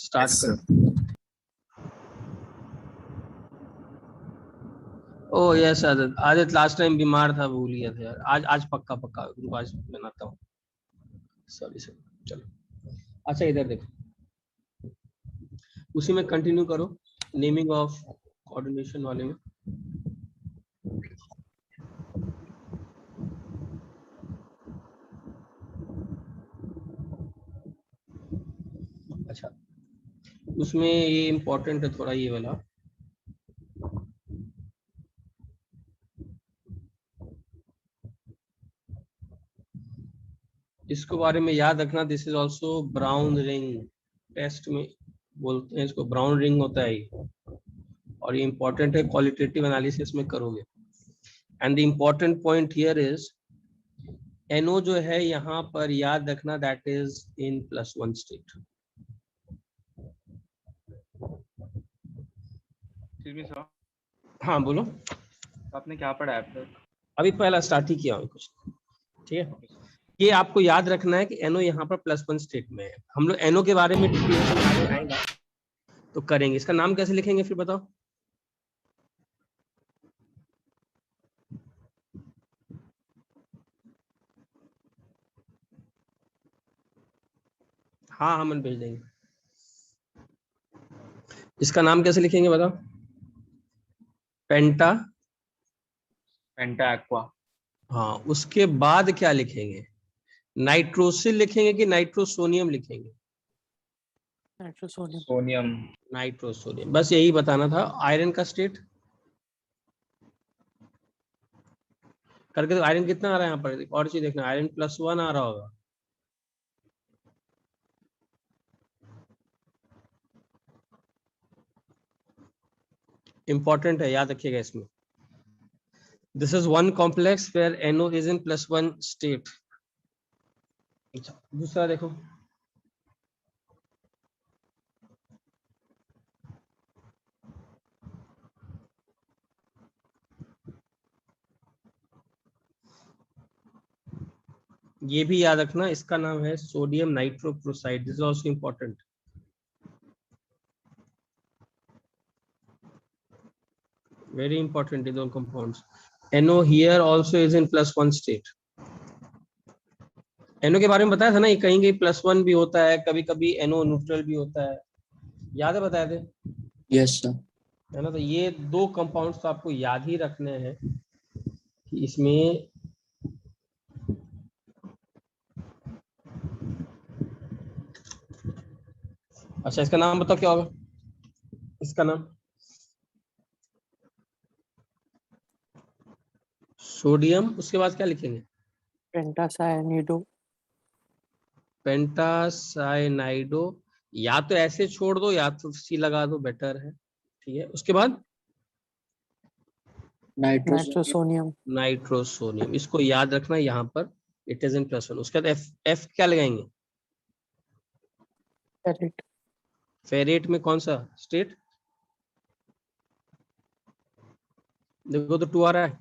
Start Yes, कर। sir. Oh yes Adit, Adit last time बीमार था, भूल गया था यार। आज आज पक्का पक्का ग्रुप आज बनाता हूँ। सॉरी सर, चलो। अच्छा इधर देखो, उसी में कंटिन्यू करो, नेमिंग ऑफ कोऑर्डिनेशन वाले में। अच्छा, उसमें ये इम्पोर्टेंट है थोड़ा, ये वाला। इसको बारे में याद रखना, this is also brown ring. Test में बोलते हैं इसको, ब्राउन रिंग होता है ये, और ये इंपॉर्टेंट है, क्वालिटेटिव एनालिसिस में करोगे। And the important point here is NO जो है यहाँ पर याद रखना, that is in +1 state. Sir हाँ बोलो। आपने क्या पढ़ा है अब तक? अभी पहला स्टार्ट ही किया हूँ कुछ, ठीक है। ये आपको याद रखना है कि NO यहाँ पर +1 स्टेट में है। हम लोग NO के बारे में डिटेल आगे आएगा तो करेंगे। इसका नाम कैसे लिखेंगे फिर बताओ? हाँ हम भेज देंगे। इसका नाम कैसे लिखेंगे बताओ? पेंटा एक्वा। हाँ, उसके बाद क्या लिखेंगे? नाइट्रोसिल लिखेंगे कि नाइट्रोसोनियम लिखेंगे? सोनियम। नाइट्रोसोनियम, बस यही बताना था। आयरन का स्टेट करके तो आयरन कितना आ रहा है यहाँ पर, और चीज देखना, आयरन +1 आ रहा होगा। इंपॉर्टेंट है, याद रखिएगा इसमें। This is one complex where NO is in +1 state. दूसरा देखो, ये भी याद रखना, इसका नाम है sodium nitrochloride. This is also important, very important, these all compounds. NO here also is in +1 state. NO के बारे में बताया था ना, ये कहीं कहीं +1 भी होता है, कभी कभी NO न्यूट्रल भी होता है, याद है बताए थे? Yes, sir. है ना। तो ये दो कंपाउंड्स तो आपको याद ही रखने हैं कि इसमें अच्छा इसका नाम बताओ क्या होगा इसका नाम? सोडियम, उसके बाद क्या लिखेंगे? पेंटासायनाइडो। पेंटासाइनाइडो, या तो ऐसे छोड़ दो या तो C लगा दो, बेटर है, ठीक है। उसके बाद नाइट्रोसोनियम। नाइट्रोसोनियम, इसको याद रखना यहाँ पर, इट इज इन +1। उसके बाद F क्या लगाएंगे? फेरेट। फेरेट में कौन सा स्टेट? देखो तो 2 आ रहा है,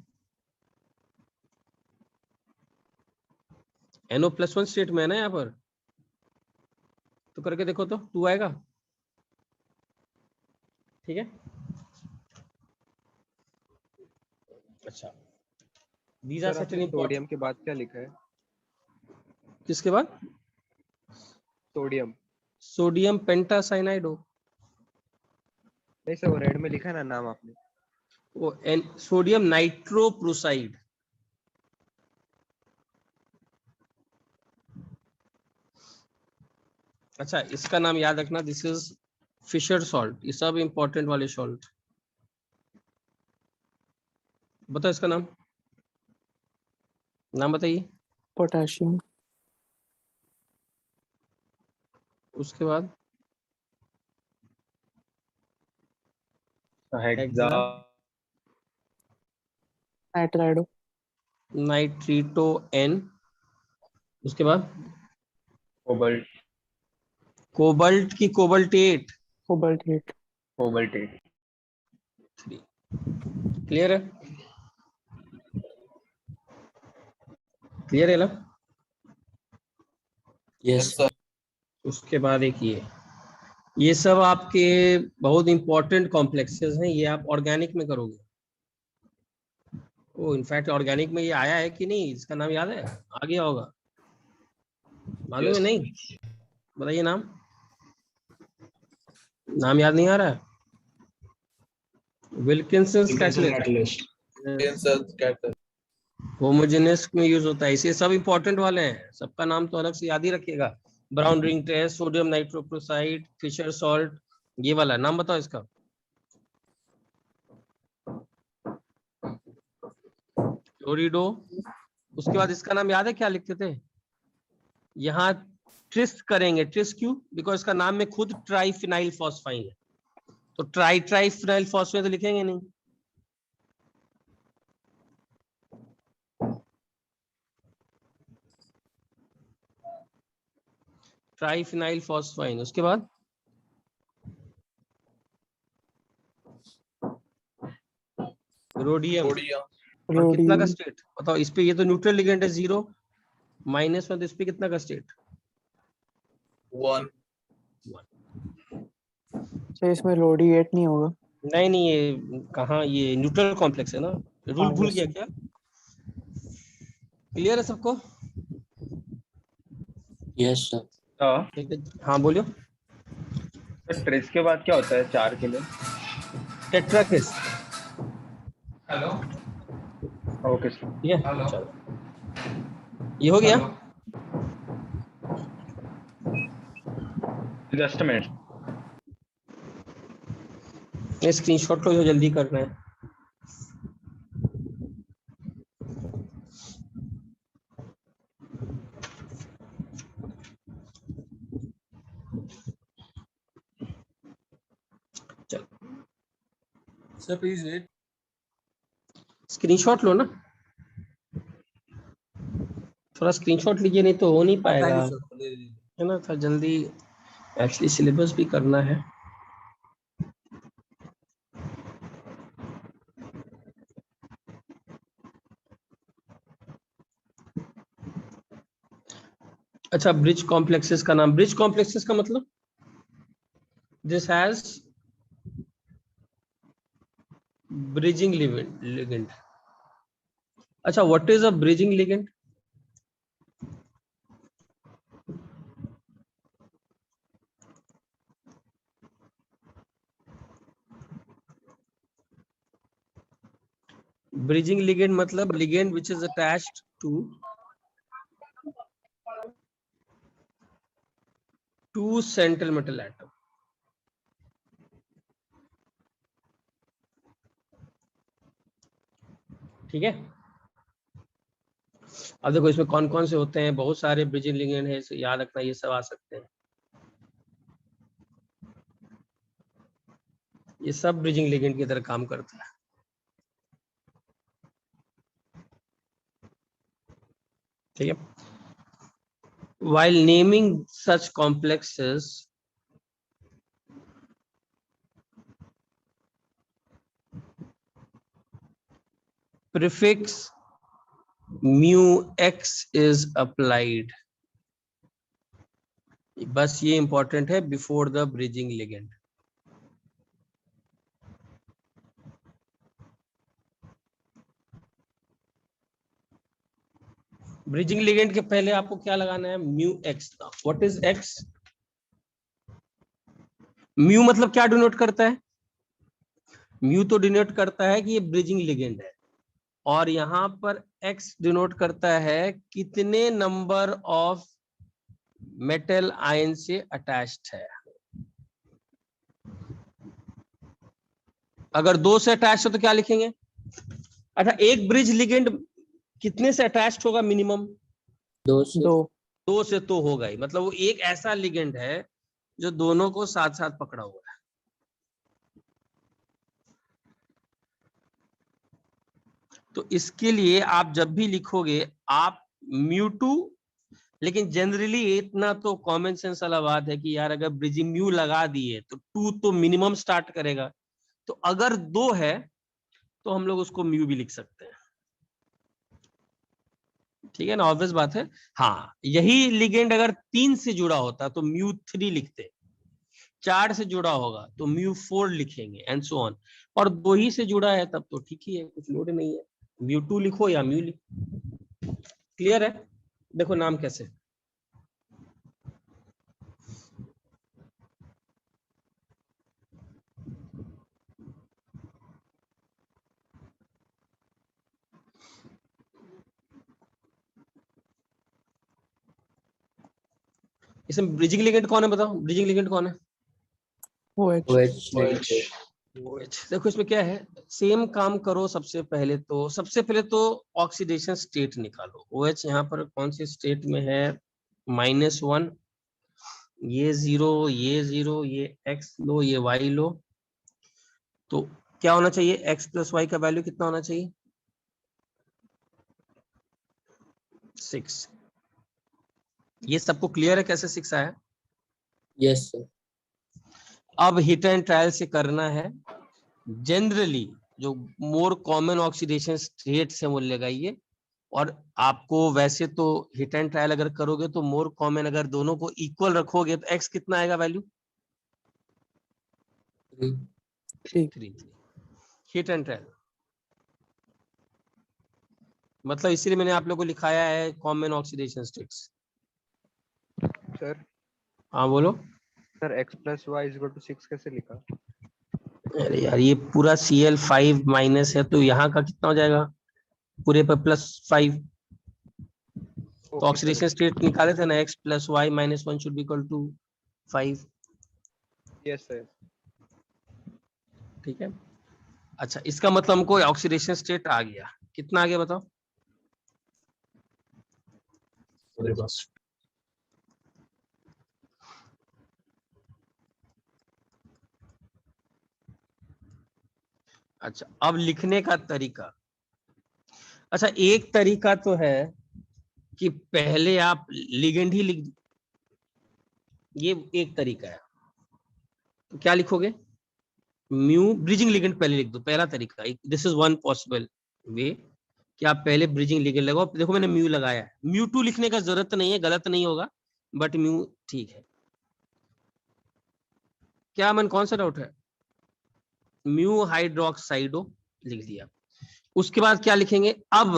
NO +1 स्टेट में है ना यहाँ पर, तो करके देखो तो 2 आएगा, ठीक है। अच्छा, these are certain important। Sodium के बाद क्या लिखा है? किसके बाद? सोडियम। सोडियम पेंटासाइनाइडो। नहीं सर, वो रेड में लिखा है ना नाम आपने। वो सोडियम नाइट्रोप्रोसाइड। अच्छा, इसका नाम याद रखना, दिस इज फिशर सॉल्ट। ये सब इंपॉर्टेंट वाले सॉल्ट। बताओ इसका नाम, नाम बताइए। पोटाशियम। उसके बाद हेक्सा। नाइट्राइडो। नाइट्रीटो N। उसके बाद कोबाल्ट। कोबाल्ट की कोबाल्टेट। कोबाल्ट। कोबाल्टेट। 3। क्लियर है? क्लियर है ना? Yes, sir. उसके बाद एक ये ये सब आपके बहुत इंपॉर्टेंट कॉम्प्लेक्सेस हैं, ये आप ऑर्गेनिक में करोगे। ओ इनफैक्ट ऑर्गेनिक में ये आया है कि नहीं, इसका नाम याद है? आ गया होगा, मालूम है? नहीं बताइए नाम, नाम याद नहीं आ रहा है? विल्किंसंस कैटलिस्ट, होमोजेनियस में यूज होता है, इसे सब इंपॉर्टेंट वाले हैं, सबका नाम तो अलग से याद ही रखिएगा। Brown ring test, sodium nitrochloride, Fischer salt, ये वाला नाम बताओ इसका। क्लोरिडो। उसके बाद इसका नाम याद है क्या लिखते थे? यहाँ ट्रिस करेंगे, ट्रिस क्यों? बिकॉज इसका नाम में खुद ट्राइफिनाइल फॉस्फाइन है, तो ट्राइफिनाइल फॉस्फाइन तो लिखेंगे नहीं। Triphenyl phosphine. उसके बाद रोडियम। और कितना का रोडियम स्टेट बताओ इस पे? ये तो न्यूट्रल लिगेंड है, 0 माइनस में, तो इस पे कितना का स्टेट? 1। तो इसमें रोडिएट नहीं होगा। नहीं नहीं, ये कहाँ, ये न्यूट्रल कॉम्प्लेक्स है ना। रूल भूल गया क्या? क्लियर है सबको? Yes sir. हाँ, ठीक है, हाँ बोलियो। ट्रेस के बाद क्या होता है 4 के लिए? टेट्राकिस। Hello okay sir. ठीक है, हेलो। चलो ये हो गया। Just minute. स्क्रीनशॉट लो, जो जल्दी करना है। Sir please wait. स्क्रीनशॉट लो ना, थोड़ा स्क्रीनशॉट लीजिए, नहीं तो हो नहीं पाएगा, है ना। थोड़ा जल्दी, एक्चुअली सिलेबस भी करना है। अच्छा, ब्रिज कॉम्प्लेक्सेस का नाम, ब्रिज कॉम्प्लेक्सेस का मतलब दिस हैज ब्रिजिंग लिगेंड। अच्छा, what is a bridging ligand? Bridging ligand मतलब ligand which is attached to central metal atom. ठीक है, अब देखो इसमें कौन कौन से होते हैं, बहुत सारे ब्रिजिंग लिगेंड है, इसे याद रखना, ये सब आ सकते हैं, ये सब ब्रिजिंग लिगेंड की तरह काम करता है। ठीक है, while naming such complexes, prefix mu x is applied। बस ये इंपॉर्टेंट है, before the bridging ligand. Bridging ligand के पहले आपको क्या लगाना है? Mu x. What is x? Mu मतलब क्या डिनोट करता है? म्यू तो डिनोट करता है कि ये ब्रिजिंग लिगेंड है, और यहां पर एक्स डिनोट करता है कितने नंबर ऑफ मेटल आयन से अटैच्ड है। अगर 2 से अटैच हो तो क्या लिखेंगे? अच्छा, एक ब्रिज लिगेंड कितने से अटैच्ड होगा मिनिमम? 2 से। 2 से तो होगा ही, मतलब वो एक ऐसा लिगेंड है जो दोनों को साथ साथ पकड़ा हुआ है। तो इसके लिए आप जब भी लिखोगे आप म्यू2, लेकिन जनरली इतना तो कॉमन सेंस वाला बात है कि यार अगर ब्रिजिंग म्यू लगा दिए तो 2 तो मिनिमम स्टार्ट करेगा, तो अगर 2 है तो हम लोग उसको म्यू भी लिख सकते हैं। ठीक है ना, ऑब्वियस बात है। हाँ, यही लिगेंड अगर 3 से जुड़ा होता तो म्यू3 लिखते, 4 से जुड़ा होगा तो μ4 लिखेंगे एंड सो ऑन, और 2 ही से जुड़ा है तब तो ठीक ही है, कुछ लोड नहीं है, μ2 लिखो या μ लिखो। क्लियर है? देखो नाम कैसे, इसमें ब्रिजिंग लिगेंड कौन है बताओ, ब्रिजिंग लिगेंड कौन है? OH। OH OH। देखो इसमें क्या है, सेम काम करो, सबसे पहले तो ऑक्सीडेशन स्टेट निकालो। OH यहाँ पर कौन सी स्टेट में है, -1, ये 0, ये 0, ये X लो, ये Y लो, तो क्या होना चाहिए, X + Y का वैल्यू कितना होना चाहिए, 6। ये सबको क्लियर है कैसे 6 आया? yes sir अब हिट एंड ट्रायल से करना है, जनरली जो मोर कॉमन ऑक्सीडेशन स्टेट से वो लगाइए, और आपको वैसे तो हिट एंड ट्रायल अगर करोगे तो मोर कॉमन अगर दोनों को इक्वल रखोगे तो X कितना आएगा वैल्यू, 3 3। हिट एंड ट्रायल मतलब इसीलिए मैंने आप लोगों को लिखाया है कॉमन ऑक्सीडेशन स्टेट्स। सर हाँ बोलो। सर x + y = 6 कैसे लिखा? अरे यार ये पूरा Cl5 माइनस है तो यहाँ का कितना हो जाएगा, पूरे पर +5, तो ऑक्सीडेशन स्टेट निकाले थे ना, X + Y - 1 should be equal to 5। Yes sir. ठीक है, अच्छा इसका मतलब हमको ऑक्सीडेशन स्टेट आ गया, कितना आ गया बताओ, अच्छा अब लिखने का तरीका, अच्छा एक तरीका तो है कि पहले आप लिगेंड ही लिख, ये एक तरीका है, तो क्या लिखोगे, म्यू ब्रिजिंग लिगेंड पहले लिख दो, पहला तरीका, this is one possible way कि आप पहले ब्रिजिंग लिगेंड लगाओ। देखो मैंने म्यू लगाया है, μ2 लिखने का जरूरत नहीं है, गलत नहीं होगा, बट म्यू ठीक है। क्या मन कौन सा डाउट है, म्यू हाइड्रोक्साइडो लिख दिया। उसके बाद क्या लिखेंगे, अब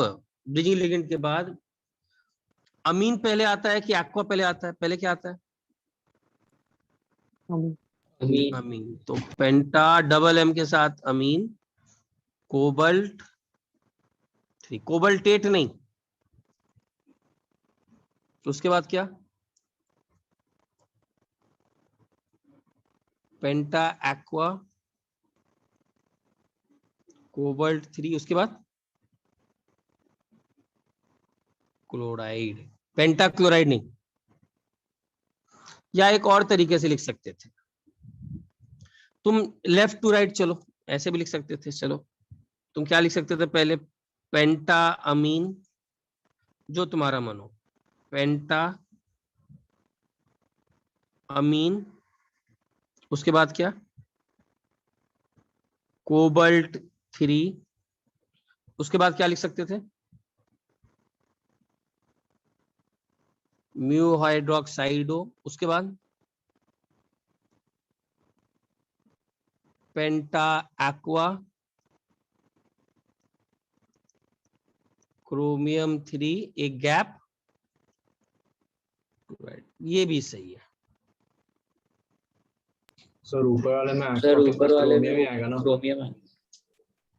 ब्रिजिंग लिगेंड के बाद अमीन पहले आता है कि एक्वा पहले आता है, पहले क्या आता है, अमीन अमीन, तो पेंटा डबल M के साथ अमीन, कोबल्ट 3, कोबल्टेट नहीं, उसके बाद क्या, पेंटा एक्वा कोबल्ट 3, उसके बाद क्लोराइड, पेंटा क्लोराइड नहीं, या एक और तरीके से लिख सकते थे तुम, लेफ्ट टू राइट चलो, ऐसे भी लिख सकते थे, चलो तुम क्या लिख सकते थे, पहले पेंटा अमीन, जो तुम्हारा मन हो, पेंटा अमीन, उसके बाद क्या, कोबल्ट 3, उसके बाद क्या लिख सकते थे, म्यू हाइड्रोक्साइडो, उसके बाद पेंटा एक्वा क्रोमियम 3, एक गैप, ये भी सही है। सर ऊपर वाले में सर aqua के ऊपर बाद वाले क्रोमियम ही में आएगा ना, क्रोमियम है,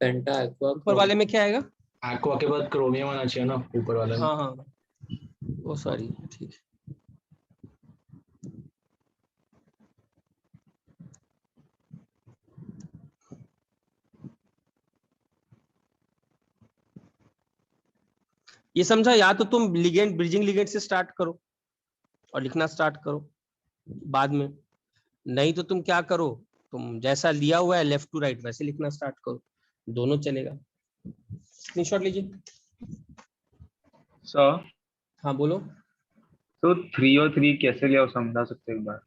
पेंटा एक्वा ऊपर वाले में क्या आएगा, एक्वा के बाद क्रोमियम आना चाहिए ना ऊपर वाले में। हाँ हाँ, वो सॉरी, ठीक है। ये समझा, या तो तुम लिगेंड ब्रिजिंग लिगेंड से स्टार्ट करो और लिखना स्टार्ट करो बाद में, नहीं तो तुम क्या करो, तुम जैसा लिया हुआ है लेफ्ट टू राइट वैसे लिखना स्टार्ट करो, दोनों चलेगा। स्क्रीनशॉट लीजिए। सर हाँ बोलो। तो 3 और 3 कैसे लिया, वो समझा सकते हैं एक बार?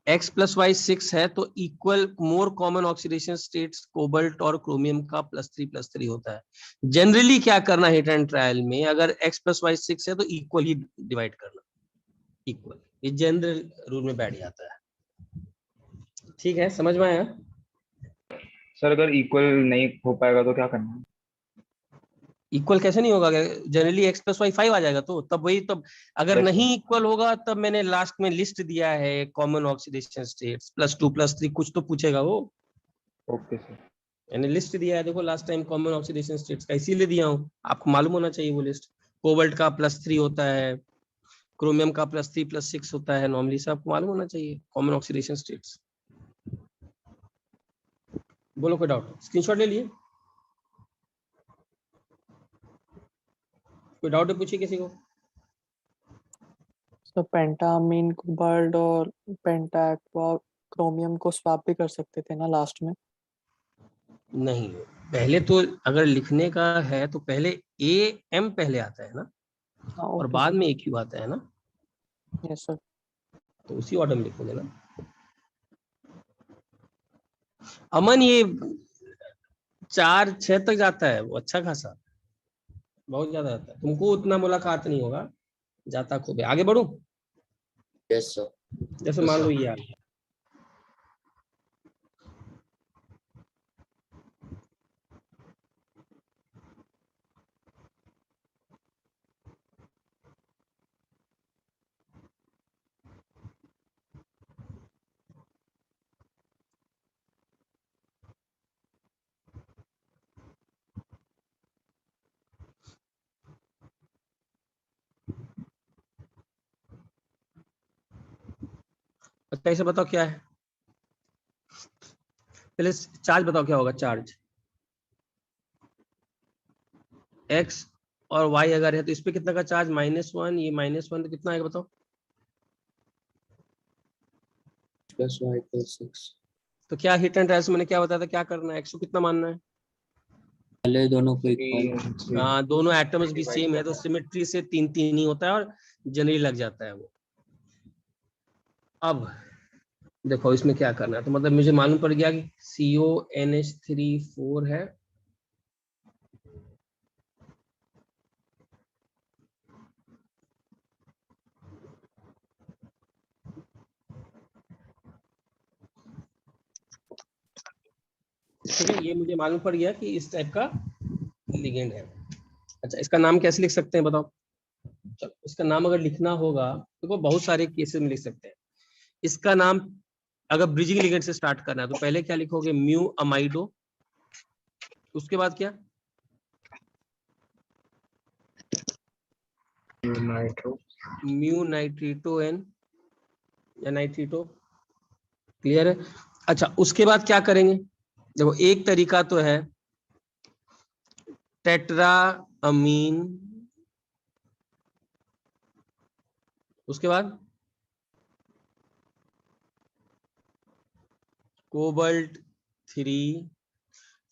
X + Y 6 है तो equal more common oxidation states cobalt और क्रोमियम का +3 होता है। जनरली क्या करना हिट एंड ट्रायल में, अगर X + Y 6 है तो इक्वल ही डिवाइड करना, इक्वल, ये जनरल रूल में बैठ जाता है। ठीक है, समझ में आया? सर अगर इक्वल नहीं हो पाएगा तो क्या करना है? इक्वल कैसे नहीं होगा? जनरली x प्लस वाई 5 आ जाएगा, तो तब वही, तब अगर Yes, नहीं इक्वल होगा तब मैंने लास्ट में लिस्ट दिया है कॉमन ऑक्सीडेशन स्टेट्स +2 +3, कुछ तो पूछेगा वो। Okay sir. मैंने लिस्ट दिया है, देखो last time common oxidation states का, इसीलिए दिया हूँ, आपको मालूम होना चाहिए वो लिस्ट। कोबाल्ट का +3 होता है, क्रोमियम का +3 +6 होता है, नॉर्मली से आपको मालूम होना चाहिए कॉमन ऑक्सीडेशन स्टेट्स। बोलो कोई डाउट? स्क्रीनशॉट ले लिए? कोई डाउट है, पूछिए किसी को। तो पेंटामीन कोबाल्ट और पेंटा एक्वा क्रोमियम को स्वैप भी कर सकते थे ना लास्ट में? नहीं, पहले तो अगर लिखने का है तो पहले AM पहले आता है ना, हाँ और ओके बाद सर, में AQ आता है ना, यस सर। तो उसी ऑर्डर में लिखोगे ना। अमन, ये 4-6 तक जाता है वो, अच्छा खासा, बहुत ज्यादा जाता है, तुमको उतना मुलाकात नहीं होगा, जाता खूब है। आगे बढ़ू? Yes sir. जैसे मान लो ये आ गया, अच्छा इसे बताओ क्या है, पहले चार्ज बताओ क्या होगा। चार्ज x और y अगर है तो इस पे कितना का चार्ज? -1, ये -1, तो कितना आएगा बताओ? +y + 6। तो क्या हिट एंड ट्रायल से मैंने क्या बताया था, क्या करना है? x को कितना मानना है? पहले दोनों को इक्वल। हाँ, दोनों एटम्स भी divide सेम है तो करना है। सिमेट्री से 3-3 ही होता है और जनरली लग जाता है वो। अब देखो इसमें क्या करना है, तो मतलब मुझे मालूम पड़ गया कि CONH3 4 है, ठीक है, ये मुझे मालूम पड़ गया कि इस टाइप का लिगेंड है। अच्छा, इसका नाम कैसे लिख सकते हैं बताओ? चलो, इसका नाम अगर लिखना होगा तो बहुत सारे केसेस में लिख सकते हैं। इसका नाम अगर ब्रिजिंग लिगेंड से स्टार्ट करना है तो पहले क्या लिखोगे? म्यू अमाइडो, उसके बाद क्या? नाइट्रो। म्यू नाइट्रीटो एन या नाइट्रीटो, क्लियर है? अच्छा, उसके बाद क्या करेंगे? देखो एक तरीका तो है टेट्रा अमीन, उसके बाद कोबाल्ट 3,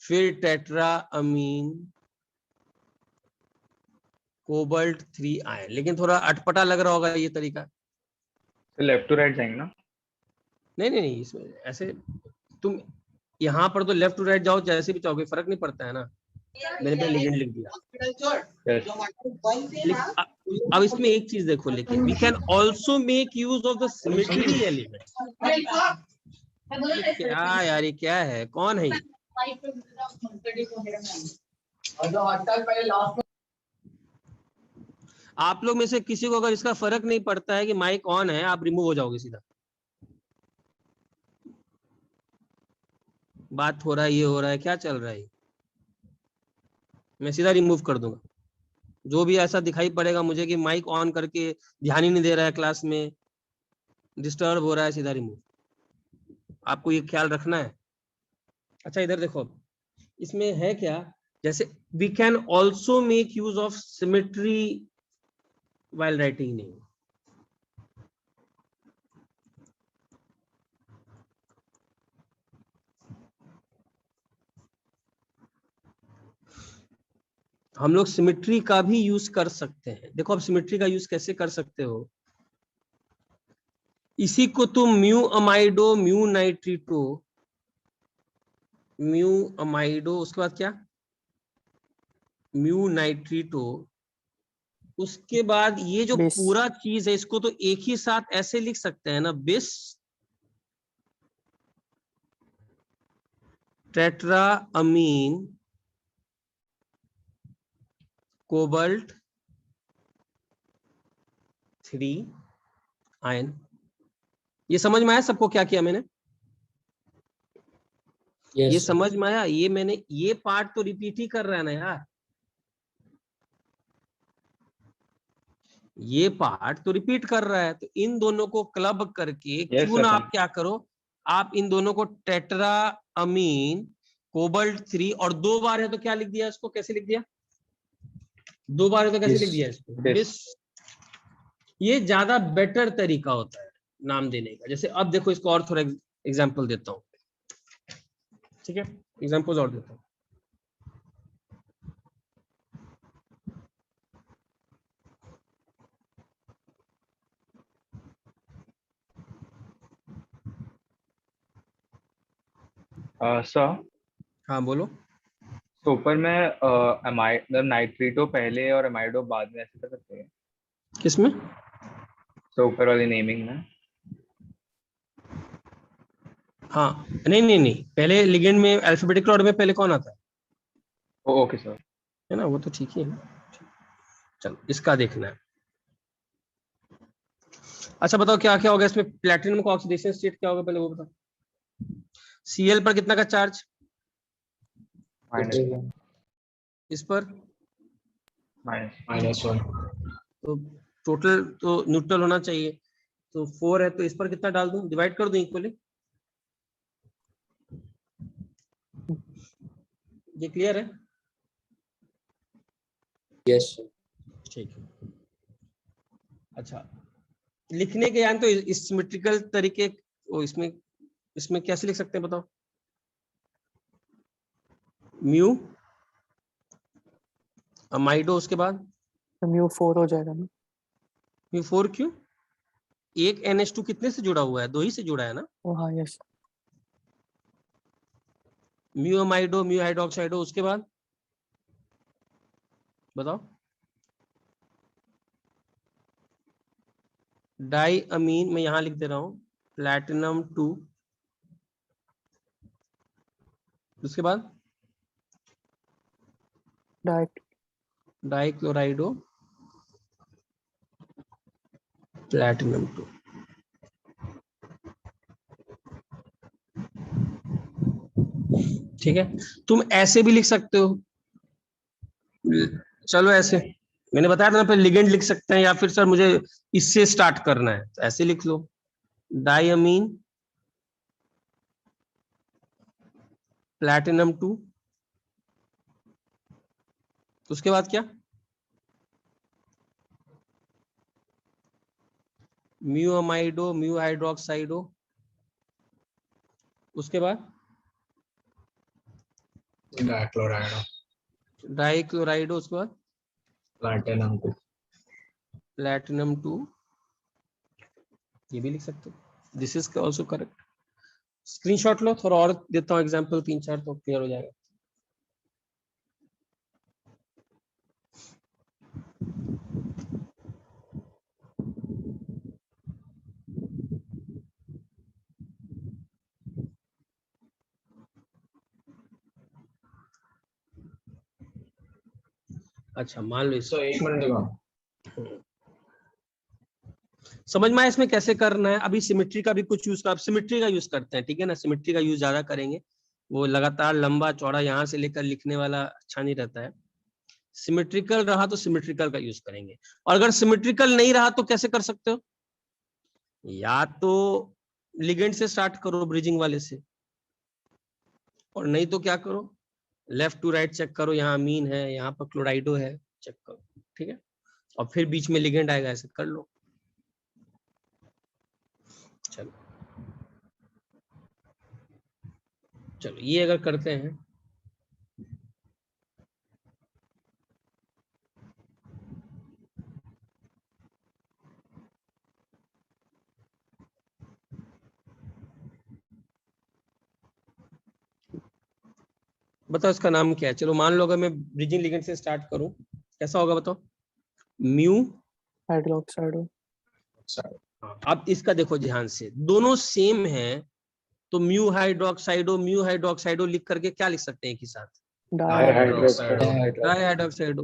फिर टेट्रा अमीन, कोबाल्ट 3 आए, लेकिन थोड़ा अटपटा लग रहा होगा ये तरीका। लेफ्ट टू राइट जाएंगे ना? नहीं नहीं नहीं, इसमें ऐसे तुम यहाँ पर तो लेफ्ट टू राइट जाओ, जैसे भी चाहोगे फर्क नहीं पड़ता है ना। मैंने पहले लिगेंड लिख दिया। Yes. अब इसमें एक चीज देखो, लेकिन we can also make use of the symmetry element. क्या यार, ये क्या है, कौन है ये? आप लोग में से किसी को अगर इसका फर्क नहीं पड़ता है कि माइक ऑन है, आप रिमूव हो जाओगे सीधा। बात हो रहा है, ये हो रहा है, क्या चल रहा है? मैं सीधा रिमूव कर दूंगा। जो भी ऐसा दिखाई पड़ेगा मुझे कि माइक ऑन करके ध्यान ही नहीं दे रहा है क्लास में, डिस्टर्ब हो रहा है, सीधा रिमूव। आपको ये ख्याल रखना है। अच्छा इधर देखो, इसमें है क्या, जैसे we can also make use of symmetry while writing name। हम लोग सिमेट्री का भी यूज कर सकते हैं। देखो अब सिमेट्री का यूज कैसे कर सकते हो, इसी को तुम mu amido, mu नाइट्रीटो, mu amido, उसके बाद क्या? म्यू नाइट्रीटो, उसके बाद ये जो बेस। पूरा चीज है इसको तो एक ही साथ ऐसे लिख सकते हैं ना, बिस टेट्रा अमीन कोबाल्ट 3 आयन। ये समझ में आया सबको क्या किया मैंने? ये Yes, sir. समझ में आया? ये मैंने ये पार्ट तो रिपीट ही कर रहा है ना यार, ये पार्ट तो रिपीट कर रहा है। तो इन दोनों को क्लब करके क्यों ना आप क्या करो, आप इन दोनों को टेट्रा अमीन कोबाल्ट 3 और 2 बार है तो क्या लिख दिया इसको? कैसे लिख दिया? 2 बार है तो कैसे Yes. लिख दिया इसको? Bis. बिस। ये ज्यादा बेटर तरीका होता है नाम देने का। जैसे अब देखो इसको और थोड़ा एग्जांपल देता हूँ, ठीक है? एग्जांपल और देता हूँ। सर, हाँ बोलो। तो ऊपर में मतलब नाइट्रेटो पहले और अमाइडो बाद में ऐसे कर सकते हैं? किसमें? तो ऊपर वाली नेमिंग में। हाँ नहीं, पहले लिगेंड में अल्फाबेटिक ऑर्डर में पहले कौन आता है? Okay sir. है ना, वो तो ठीक ही है ना। चलो इसका देखना है। अच्छा बताओ क्या क्या होगा इसमें? प्लैटिनम का ऑक्सीडेशन स्टेट क्या होगा पहले वो बताओ। Cl पर कितना का चार्ज? माइनस इस पर माइनस -1। तो टोटल तो न्यूट्रल होना चाहिए, तो 4 है तो इस पर कितना डाल दूं? डिवाइड कर दूं इक्वली। ये क्लियर है? Yes, sir. ठीक है। अच्छा लिखने के यानी तो इस सिमेट्रिकल तरीके इसमें इसमें कैसे लिख सकते हैं बताओ? म्यू अमाइडो, उसके बाद तो μ4 हो जाएगा ना। म्यू 4 क्यों? एक NH2 कितने से जुड़ा हुआ है? 2 ही से जुड़ा है ना। ओ हाँ यस। म्यू अमाइडो म्यू हाइड्रोक्साइडो, उसके बाद बताओ। डाई अमीन, मैं यहां लिख दे रहा हूं, प्लैटिनम 2, उसके बाद डाइक्लोराइडो प्लैटिनम 2। ठीक है, तुम ऐसे भी लिख सकते हो। चलो ऐसे मैंने बताया था ना, पहले लिगेंड लिख सकते हैं या फिर सर मुझे इससे स्टार्ट करना है, तो ऐसे लिख लो। डाइअमीन प्लैटिनम 2, उसके बाद क्या? म्यू अमाइडो म्यू हाइड्रोक्साइडो, उसके बाद डाइक्लोराइड डाइक्लोराइडो, उसके बाद प्लैटिनम 2। प्लैटिनम 2, ये भी लिख सकते हो। This is also correct. Screenshot लो, थोड़ा और देता हूँ एग्जांपल 3-4 तो क्लियर हो जाएगा। अच्छा मान लो तो 1 मिनट देखो। समझ में आया इसमें कैसे करना है? अभी सिमेट्री का भी कुछ यूज कर, सिमेट्री का यूज करते हैं, ठीक है ना। सिमेट्री का यूज ज्यादा करेंगे, वो लगातार लंबा चौड़ा यहाँ से लेकर लिखने वाला अच्छा नहीं रहता है। सिमेट्रिकल रहा तो सिमेट्रिकल का यूज करेंगे, और अगर सिमेट्रिकल नहीं रहा तो कैसे कर सकते हो? या तो लिगेंड से स्टार्ट करो, ब्रिजिंग वाले से, और नहीं तो क्या करो, लेफ्ट टू राइट चेक करो, यहाँ अमीन है यहाँ पर क्लोराइडो है, चेक करो, ठीक है, और फिर बीच में लिगेंड आएगा, ऐसे कर लो। चलो चलो ये अगर करते हैं, बताओ इसका नाम क्या है? चलो मान लो अगर मैं ब्रिजिंग लिगेंड से स्टार्ट करूं, कैसा होगा बताओ? Mu hydroxide. अब इसका देखो ध्यान से, दोनों सेम है तो म्यू हाइड्रोक्साइडो लिख करके क्या लिख सकते हैं एक ही साथ? Hydroxide di hydroxido.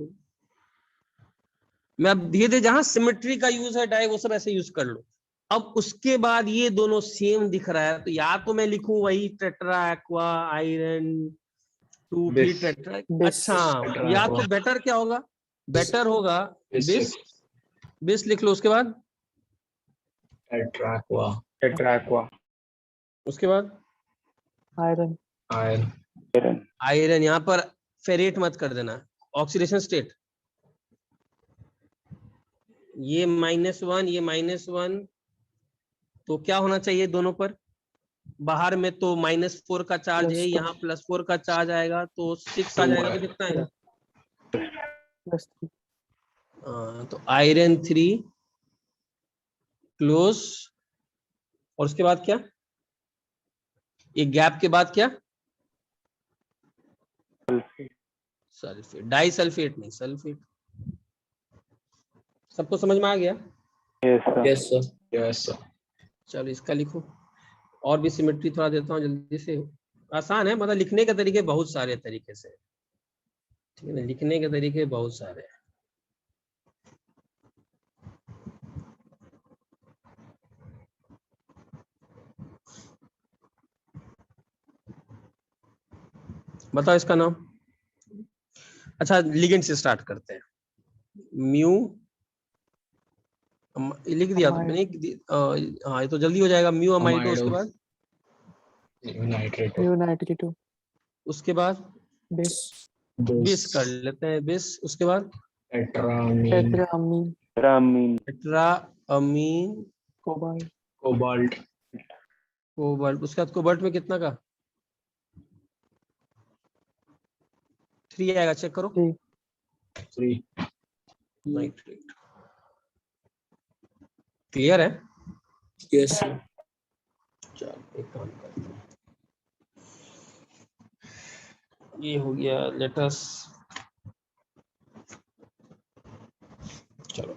मैं अब धीरे धीरे जहां सिमेट्री का यूज है डाई वो सब ऐसे यूज कर लो। अब उसके बाद ये दोनों सेम दिख रहा है तो या तो मैं लिखूं वही टेट्रा एक्वा आयरन 2 3 बिस। टेट्रा। बिस। अच्छा या तो बेटर क्या होगा? बेटर होगा बिस। बिस लिख लो। उसके बाद टेट्राक्वा टेट्राक्वा। उसके बाद आयरन। Iron iron. यहाँ पर फेरेट मत कर देना। ऑक्सीडेशन स्टेट ये -1 ये -1 तो क्या होना चाहिए दोनों पर? बाहर में तो -4 का चार्ज है, यहाँ +4 का चार्ज आएगा तो 6 आ जाएगा। तो कितना आएगा? +3। तो आयरन 3 क्लोज। और उसके बाद क्या? एक गैप के बाद क्या? सल्फेट। डाई सल्फेट नहीं, सल्फेट। सबको समझ में आ गया? Yes sir. यस सर चलो इसका लिखो। और भी सिमेट्री थोड़ा देता हूँ जल्दी से। आसान है, मतलब लिखने के तरीके बहुत सारे तरीके से, ठीक है ना? लिखने के तरीके बहुत सारे हैं। बताओ इसका नाम। अच्छा लिगेंड से स्टार्ट करते हैं। म्यू लिख दिया तो मैंने। हाँ ये तो जल्दी हो जाएगा। Mu amido. उसके बाद नाइट्रेटो म्यू नाइट्रेटो। उसके बाद बिस। बिस कर लेते हैं। बिस। उसके बाद tetrammine tetrammine. Tetra amine cobalt. Cobalt cobalt. उसके बाद कोबाल्ट में कितना का 3 आएगा? चेक करो। 3। 3 नाइट्रेट। क्लियर है? Yes sir. चलो एक काम करते हैं। ये हो गया। लेटस चलो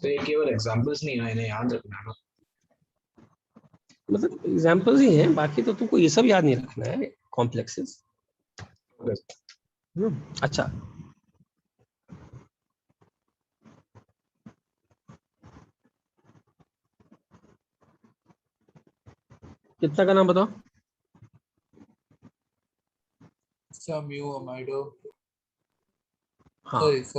तो ये केवल एग्जांपल्स नहीं है, इन्हें याद रखना है ना। मतलब एग्जांपल्स ही हैं, बाकी तो तुमको ये सब याद नहीं रखना है। कॉम्प्लेक्सेस। अच्छा कितना का नाम बताओ। Mu amido. हाँ Sorry, mu.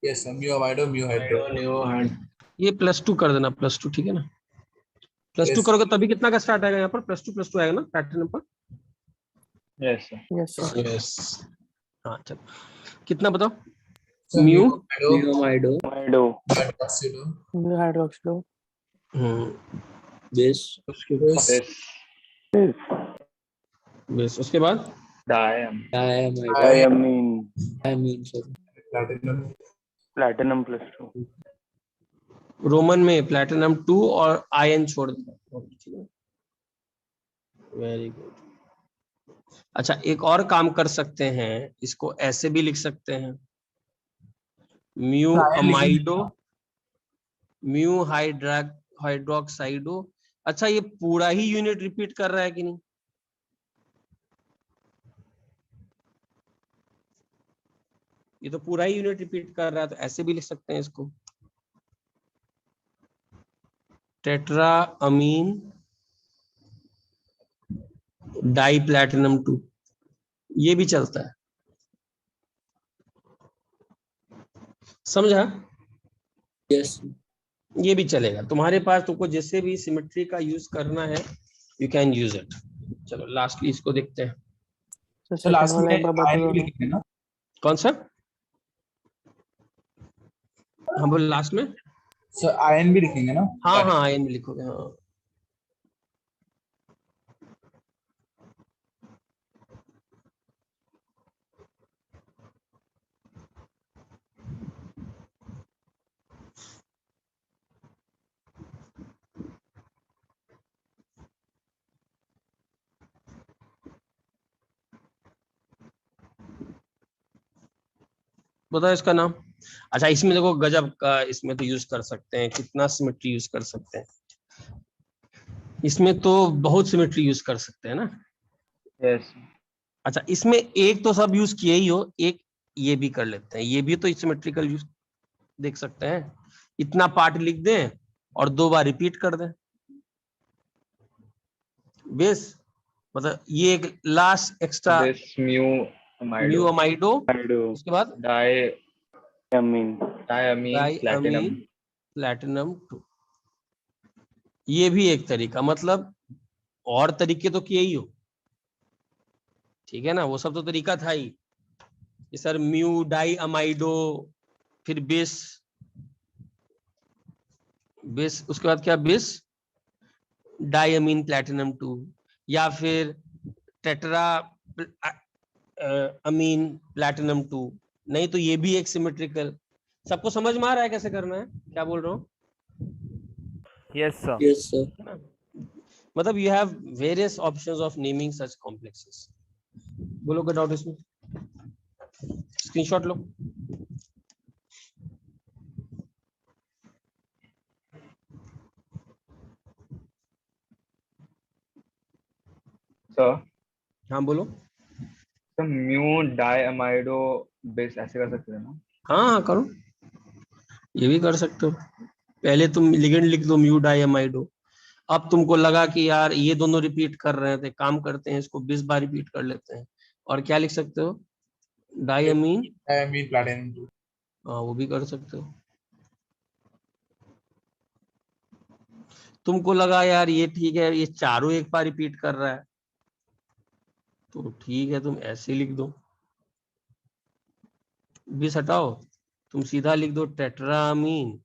Yes, mu amido, mu hydro. New hand ये +2 कर देना। +2 ठीक है ना? +2 Yes. करोगे तभी कितना का स्टार्ट आएगा यहाँ पर? +2 आएगा ना पैटर्न पर? Yes sir. Yes sir. Yes हाँ चलो कितना बताओ। So mu mu amido hydroxido. Mu hydroxido. Bis उसके Yes. बिस। बेस। उसके बाद डायम। Diamine sir. Platinum. रोमन में प्लैटिनम 2 और आयन छोड़ देना। Very good. अच्छा एक और काम कर सकते हैं, इसको ऐसे भी लिख सकते हैं। Mu amido mu hydroxido. अच्छा ये पूरा ही यूनिट रिपीट कर रहा है कि नहीं? ये तो पूरा ही यूनिट रिपीट कर रहा है, तो ऐसे भी लिख सकते हैं इसको। टेट्रा अमीन डाई प्लैटिनम 2 ये भी चलता है। समझा? यस ये भी चलेगा तुम्हारे पास। तुमको जैसे भी सिमेट्री का यूज करना है यू कैन यूज इट। चलो लास्टली इसको देखते हैं। सर So सेकंड last वाला में एक बार बता iron दो भी ना। लिखेंगे ना? कौन सा? हाँ बोलो लास्ट में। So iron भी लिखेंगे ना? हाँ हाँ आयन भी लिखोगे। हाँ बताओ इसका नाम। अच्छा इसमें देखो गजब का, इसमें तो यूज कर सकते हैं, कितना सिमेट्री यूज कर सकते हैं, इसमें तो बहुत सिमेट्री यूज कर सकते हैं ना। यस अच्छा इसमें एक तो सब यूज किए ही हो, एक ये भी कर लेते हैं, ये भी तो सिमेट्रिकल यूज देख सकते हैं। इतना पार्ट लिख दें और 2 बार रिपीट कर दें, बेस मतलब ये एक last extra this mu mu amido amido, Mido, उसके बाद amine. Diamine platinum. Diamine platinum 2। ये भी एक तरीका, मतलब और तरीके तो किए ही हो, ठीक है ना, वो सब तो तरीका था ही। ये सर म्यू डाई अमाइडो, फिर बेस, बेस उसके बाद क्या, बेस डाइअमीन प्लैटिनम 2, या फिर टेट्रा अमीन प्लैटिनम 2। नहीं तो ये भी एक सिमेट्रिकल। सबको समझ में आ रहा है कैसे करना है, क्या बोल रहा हूँ? Yes, sir. Yes, sir. मतलब you have various options of naming such complexes. बोलो कोई डाउट इसमें? स्क्रीनशॉट लो। सर हाँ बोलो। तो म्यू डाई अमाइडो बेस ऐसे कर सकते हैं ना? हाँ हाँ करो, ये भी कर सकते हो। पहले तुम लिगेंड लिख दो म्यू डाई अमाइडो, अब तुमको लगा कि यार ये दोनों रिपीट कर रहे थे, काम करते हैं इसको 20 बार रिपीट कर लेते हैं, और क्या लिख सकते हो, डाइअमीन, Diamine platinum 2. हाँ वो भी कर सकते हो। तुमको लगा यार ये ठीक है, ये चारों एक बार रिपीट कर रहा है, तो ठीक है तुम ऐसे लिख दो, 20 हटाओ, तुम सीधा लिख दो टेट्रामीन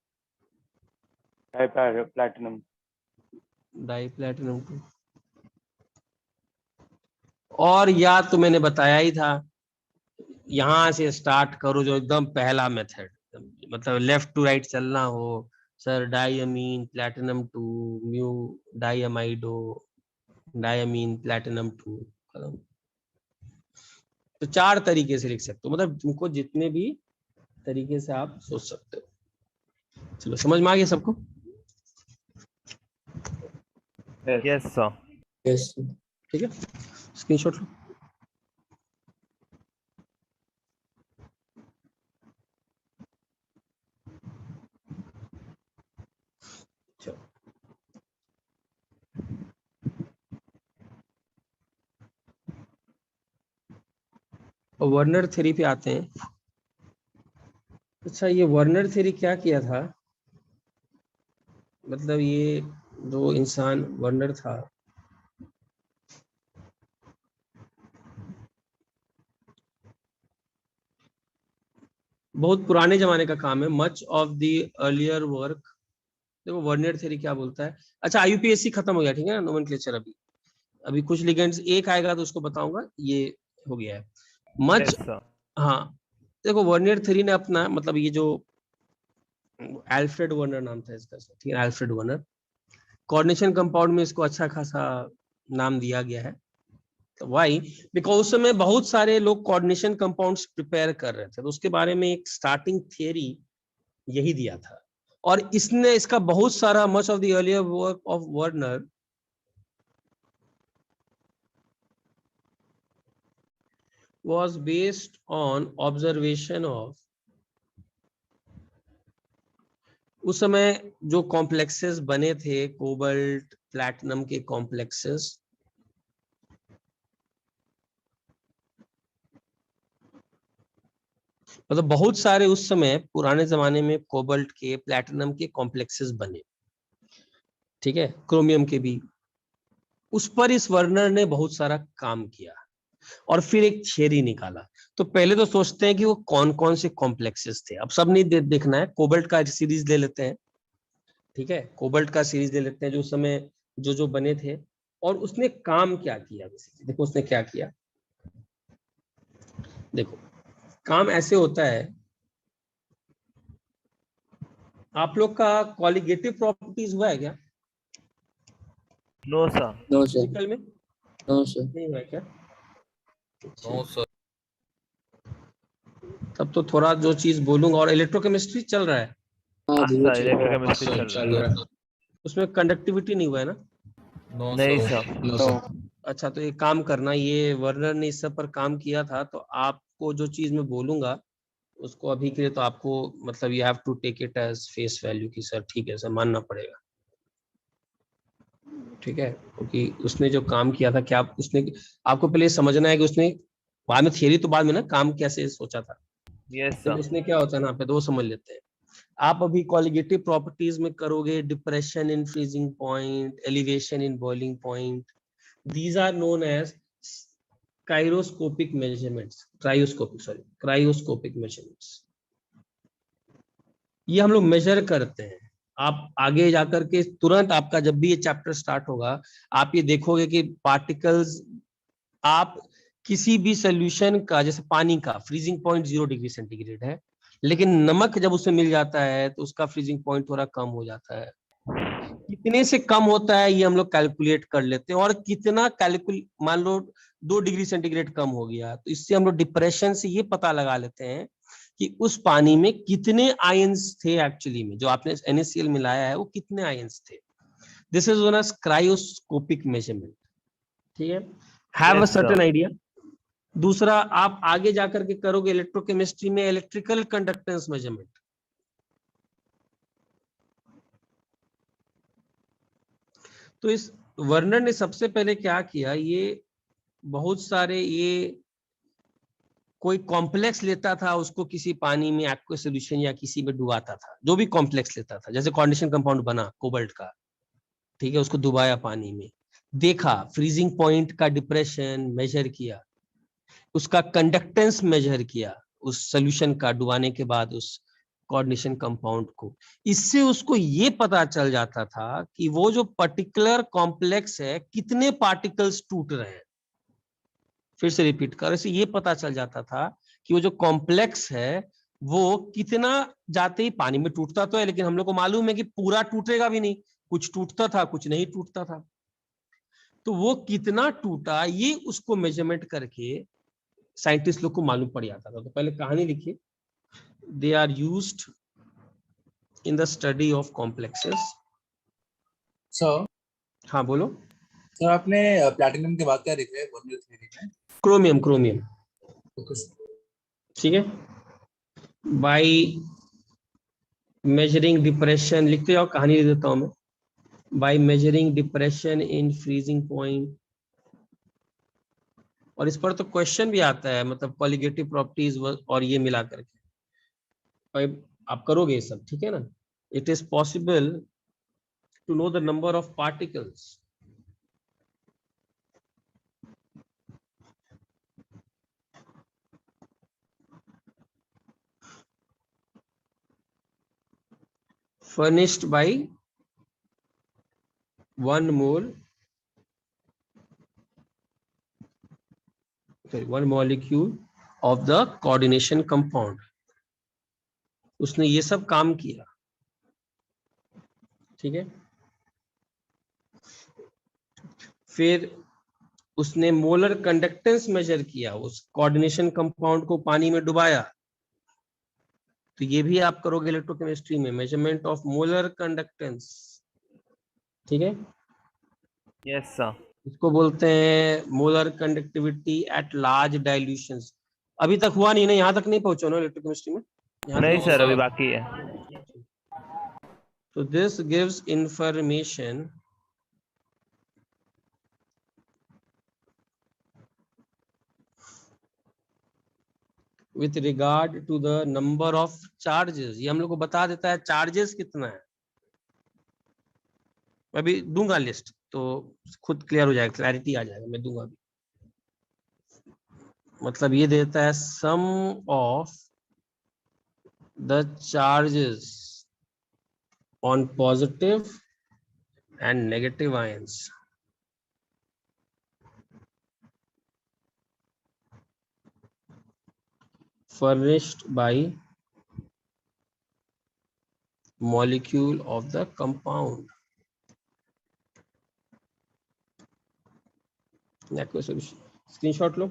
Platinum. Die platinum 2। और या तो मैंने बताया ही था, यहां से स्टार्ट करो, जो एकदम पहला मेथड, मतलब लेफ्ट टू राइट चलना हो, सर डाइअमीन प्लैटिनम 2 म्यू डाइअमाइडो डाइअमीन प्लैटिनम 2। तो 4 तरीके से लिख सकते हो, मतलब तुमको जितने भी तरीके से आप सोच सकते हो। चलो समझ में आ गया सबको? Yes, sir. Yes, sir. ठीक है, स्क्रीनशॉट लो। चलो वर्नर थ्योरी पे आते हैं। अच्छा ये वर्नर थ्योरी क्या किया था, मतलब ये जो इंसान वर्नर था, बहुत पुराने जमाने का काम है, much of the earlier work. देखो वर्नियर थ्योरी क्या बोलता है। अच्छा आईयूपीएससी खत्म हो गया, ठीक है ना, नोमेनक्लेचर अभी अभी कुछ लिगेंड्स एक आएगा तो उसको बताऊंगा, ये हो गया है मच। Yes, sir. हाँ देखो वर्नियर थ्योरी ने अपना, मतलब ये जो एल्फ्रेड वर्नर नाम था इसका, ठीक है, एल्फ्रेड वर्नर, कोऑर्डिनेशन कंपाउंड में इसको अच्छा खासा नाम दिया गया है। वाई, बिकॉज उस समय बहुत सारे लोग कोऑर्डिनेशन कंपाउंड्स प्रिपेयर कर रहे थे, तो उसके बारे में एक स्टार्टिंग थियरी यही दिया था। और इसने इसका बहुत सारा much of the earlier work of Werner was based on observation of, उस समय जो कॉम्प्लेक्सेस बने थे कोबाल्ट प्लैटिनम के कॉम्प्लेक्सेस, मतलब बहुत सारे उस समय पुराने जमाने में कोबाल्ट के प्लैटिनम के कॉम्प्लेक्सेस बने, ठीक है, क्रोमियम के भी। उस पर इस वर्नर ने बहुत सारा काम किया और फिर एक थियरी निकाला। तो पहले तो सोचते हैं कि वो कौन कौन से कॉम्प्लेक्सेस थे, अब सब नहीं देखना है, कोबाल्ट का सीरीज ले लेते हैं, ठीक है, कोबाल्ट का सीरीज ले लेते हैं, जो उस समय जो जो बने थे, और उसने काम क्या किया। देखो उसने क्या किया, देखो काम ऐसे होता है, आप लोग का कॉलिगेटिव प्रॉपर्टीज हुआ है क्या No, sir. No, sir. Physical में? No, sir. नहीं हुआ है क्या? No, sir. तब तो थोड़ा जो चीज बोलूंगा। और इलेक्ट्रोकेमिस्ट्री चल रहा है, हाँ हाँ जी सर, चल रहा है। इलेक्ट्रोकेमिस्ट्री सर चल चल रहा है। रहा है। उसमें कंडक्टिविटी नहीं हुआ है ना? नो नहीं सर। सर। No sir. अच्छा, तो एक काम करना, ये वर्नर ने इस सब पर काम किया था, तो आपको जो चीज मैं बोलूंगा उसको अभी के लिए तो आपको मतलब you have to take it as face value कि सर ठीक है, सर मानना पड़ेगा, ठीक है? क्योंकि उसने जो काम किया था, क्या उसने, आपको पहले समझना है कि उसने बाद में थियरी तो बाद में ना, काम कैसे सोचा था। यस तो सर। उसने क्या होता है ना, पे दो समझ लेते हैं। आप अभी कॉलिगेटिव प्रॉपर्टीज में करोगे, depression in freezing point, elevation in boiling point, these are known as cryoscopic measurements, cryoscopic measurements। ये हम लोग मेजर करते हैं। आप आगे जाकर के तुरंत आपका जब भी ये चैप्टर स्टार्ट होगा, आप ये देखोगे कि पार्टिकल्स, आप किसी भी सोल्यूशन का, जैसे पानी का फ्रीजिंग पॉइंट 0 डिग्री सेंटीग्रेड है, लेकिन नमक जब उसमें मिल जाता है तो उसका फ्रीजिंग पॉइंट थोड़ा कम हो जाता है। कितने से कम होता है ये हम लोग कैलकुलेट कर लेते हैं, और कितना कैलकुलेट, मान लो 2 डिग्री सेंटीग्रेड कम हो गया, तो इससे हम लोग डिप्रेशन से ये पता लगा लेते हैं कि उस पानी में कितने आयंस थे एक्चुअली में, जो आपने NaCl मिलाया है वो कितने आयंस थे। This is known as cryoscopic measurement, ठीक है? Have a Yes, sir. Certain idea. दूसरा, आप आगे जाकर के करोगे इलेक्ट्रोकेमिस्ट्री में इलेक्ट्रिकल कंडक्टेंस मेजरमेंट। तो इस वर्नर ने सबसे पहले क्या किया, ये बहुत सारे, ये कोई कॉम्प्लेक्स लेता था, उसको किसी पानी में एक्वा सॉल्यूशन या किसी में डुबाता था, जो भी कॉम्प्लेक्स लेता था, जैसे कोऑर्डिनेशन कंपाउंड बना कोबाल्ट का, ठीक है, उसको डुबाया पानी में, देखा फ्रीजिंग पॉइंट का डिप्रेशन मेजर किया, उसका कंडक्टेंस मेजर किया उस सोल्यूशन का डुबाने के बाद उस कोऑर्डिनेशन कंपाउंड को। इससे उसको ये पता चल जाता था कि वो जो पर्टिकुलर कॉम्प्लेक्स है कितने पार्टिकल्स टूट रहे हैं। फिर से रिपीट कर, इससे ये पता चल जाता था कि वो जो कॉम्प्लेक्स है वो कितना, जाते ही पानी में टूटता तो है, लेकिन हम लोग को मालूम है कि पूरा टूटेगा भी नहीं, कुछ टूटता था कुछ नहीं टूटता था। तो वो कितना टूटा ये उसको मेजरमेंट करके साइंटिस्ट लोग को मालूम पड़ जाता था। तो पहले कहानी लिखिए, they are used in the study of complexes. Sir हाँ बोलो। सर आपने प्लैटिनम के बाद क्या लिखा है वर्नर थ्योरी में? Chromium, chromium, okay sir. ठीक है। बाई मेजरिंग डिप्रेशन, लिखते जाओ, कहानी लिख देता हूं मैं। By measuring depression in freezing point, और इस पर तो क्वेश्चन भी आता है, मतलब कॉलिगेटिव प्रॉपर्टीज और ये मिला करके भाई आप करोगे ये सब, ठीक है ना? It is possible to know the number of particles furnished by 1 mole, sorry, 1 molecule of the coordination compound। उसने ये सब काम किया, ठीक है। फिर उसने मोलर कंडक्टेंस मेजर किया, उस कोऑर्डिनेशन कंपाउंड को पानी में डुबाया। तो ये भी आप करोगे इलेक्ट्रोकेमिस्ट्री में, मेजरमेंट ऑफ मोलर कंडक्टेंस, ठीक है। Yes, sir. इसको बोलते हैं molar conductivity at large dilutions. अभी तक हुआ नहीं ना, यहाँ तक नहीं पहुंचो ना इलेक्ट्रोकेमिस्ट्री में, यहाँ नहीं तक सर, अभी sir. बाकी है। तो this gives information with regard to the number of charges. ये हम लोग को बता देता है चार्जेस कितना है। मैं अभी दूंगा लिस्ट तो खुद क्लियर हो जाएगा, क्लैरिटी आ जाएगा, मैं दूंगा अभी। मतलब ये देता है sum of the charges on positive and negative ions furnished by molecule of the compound। Screenshot लो।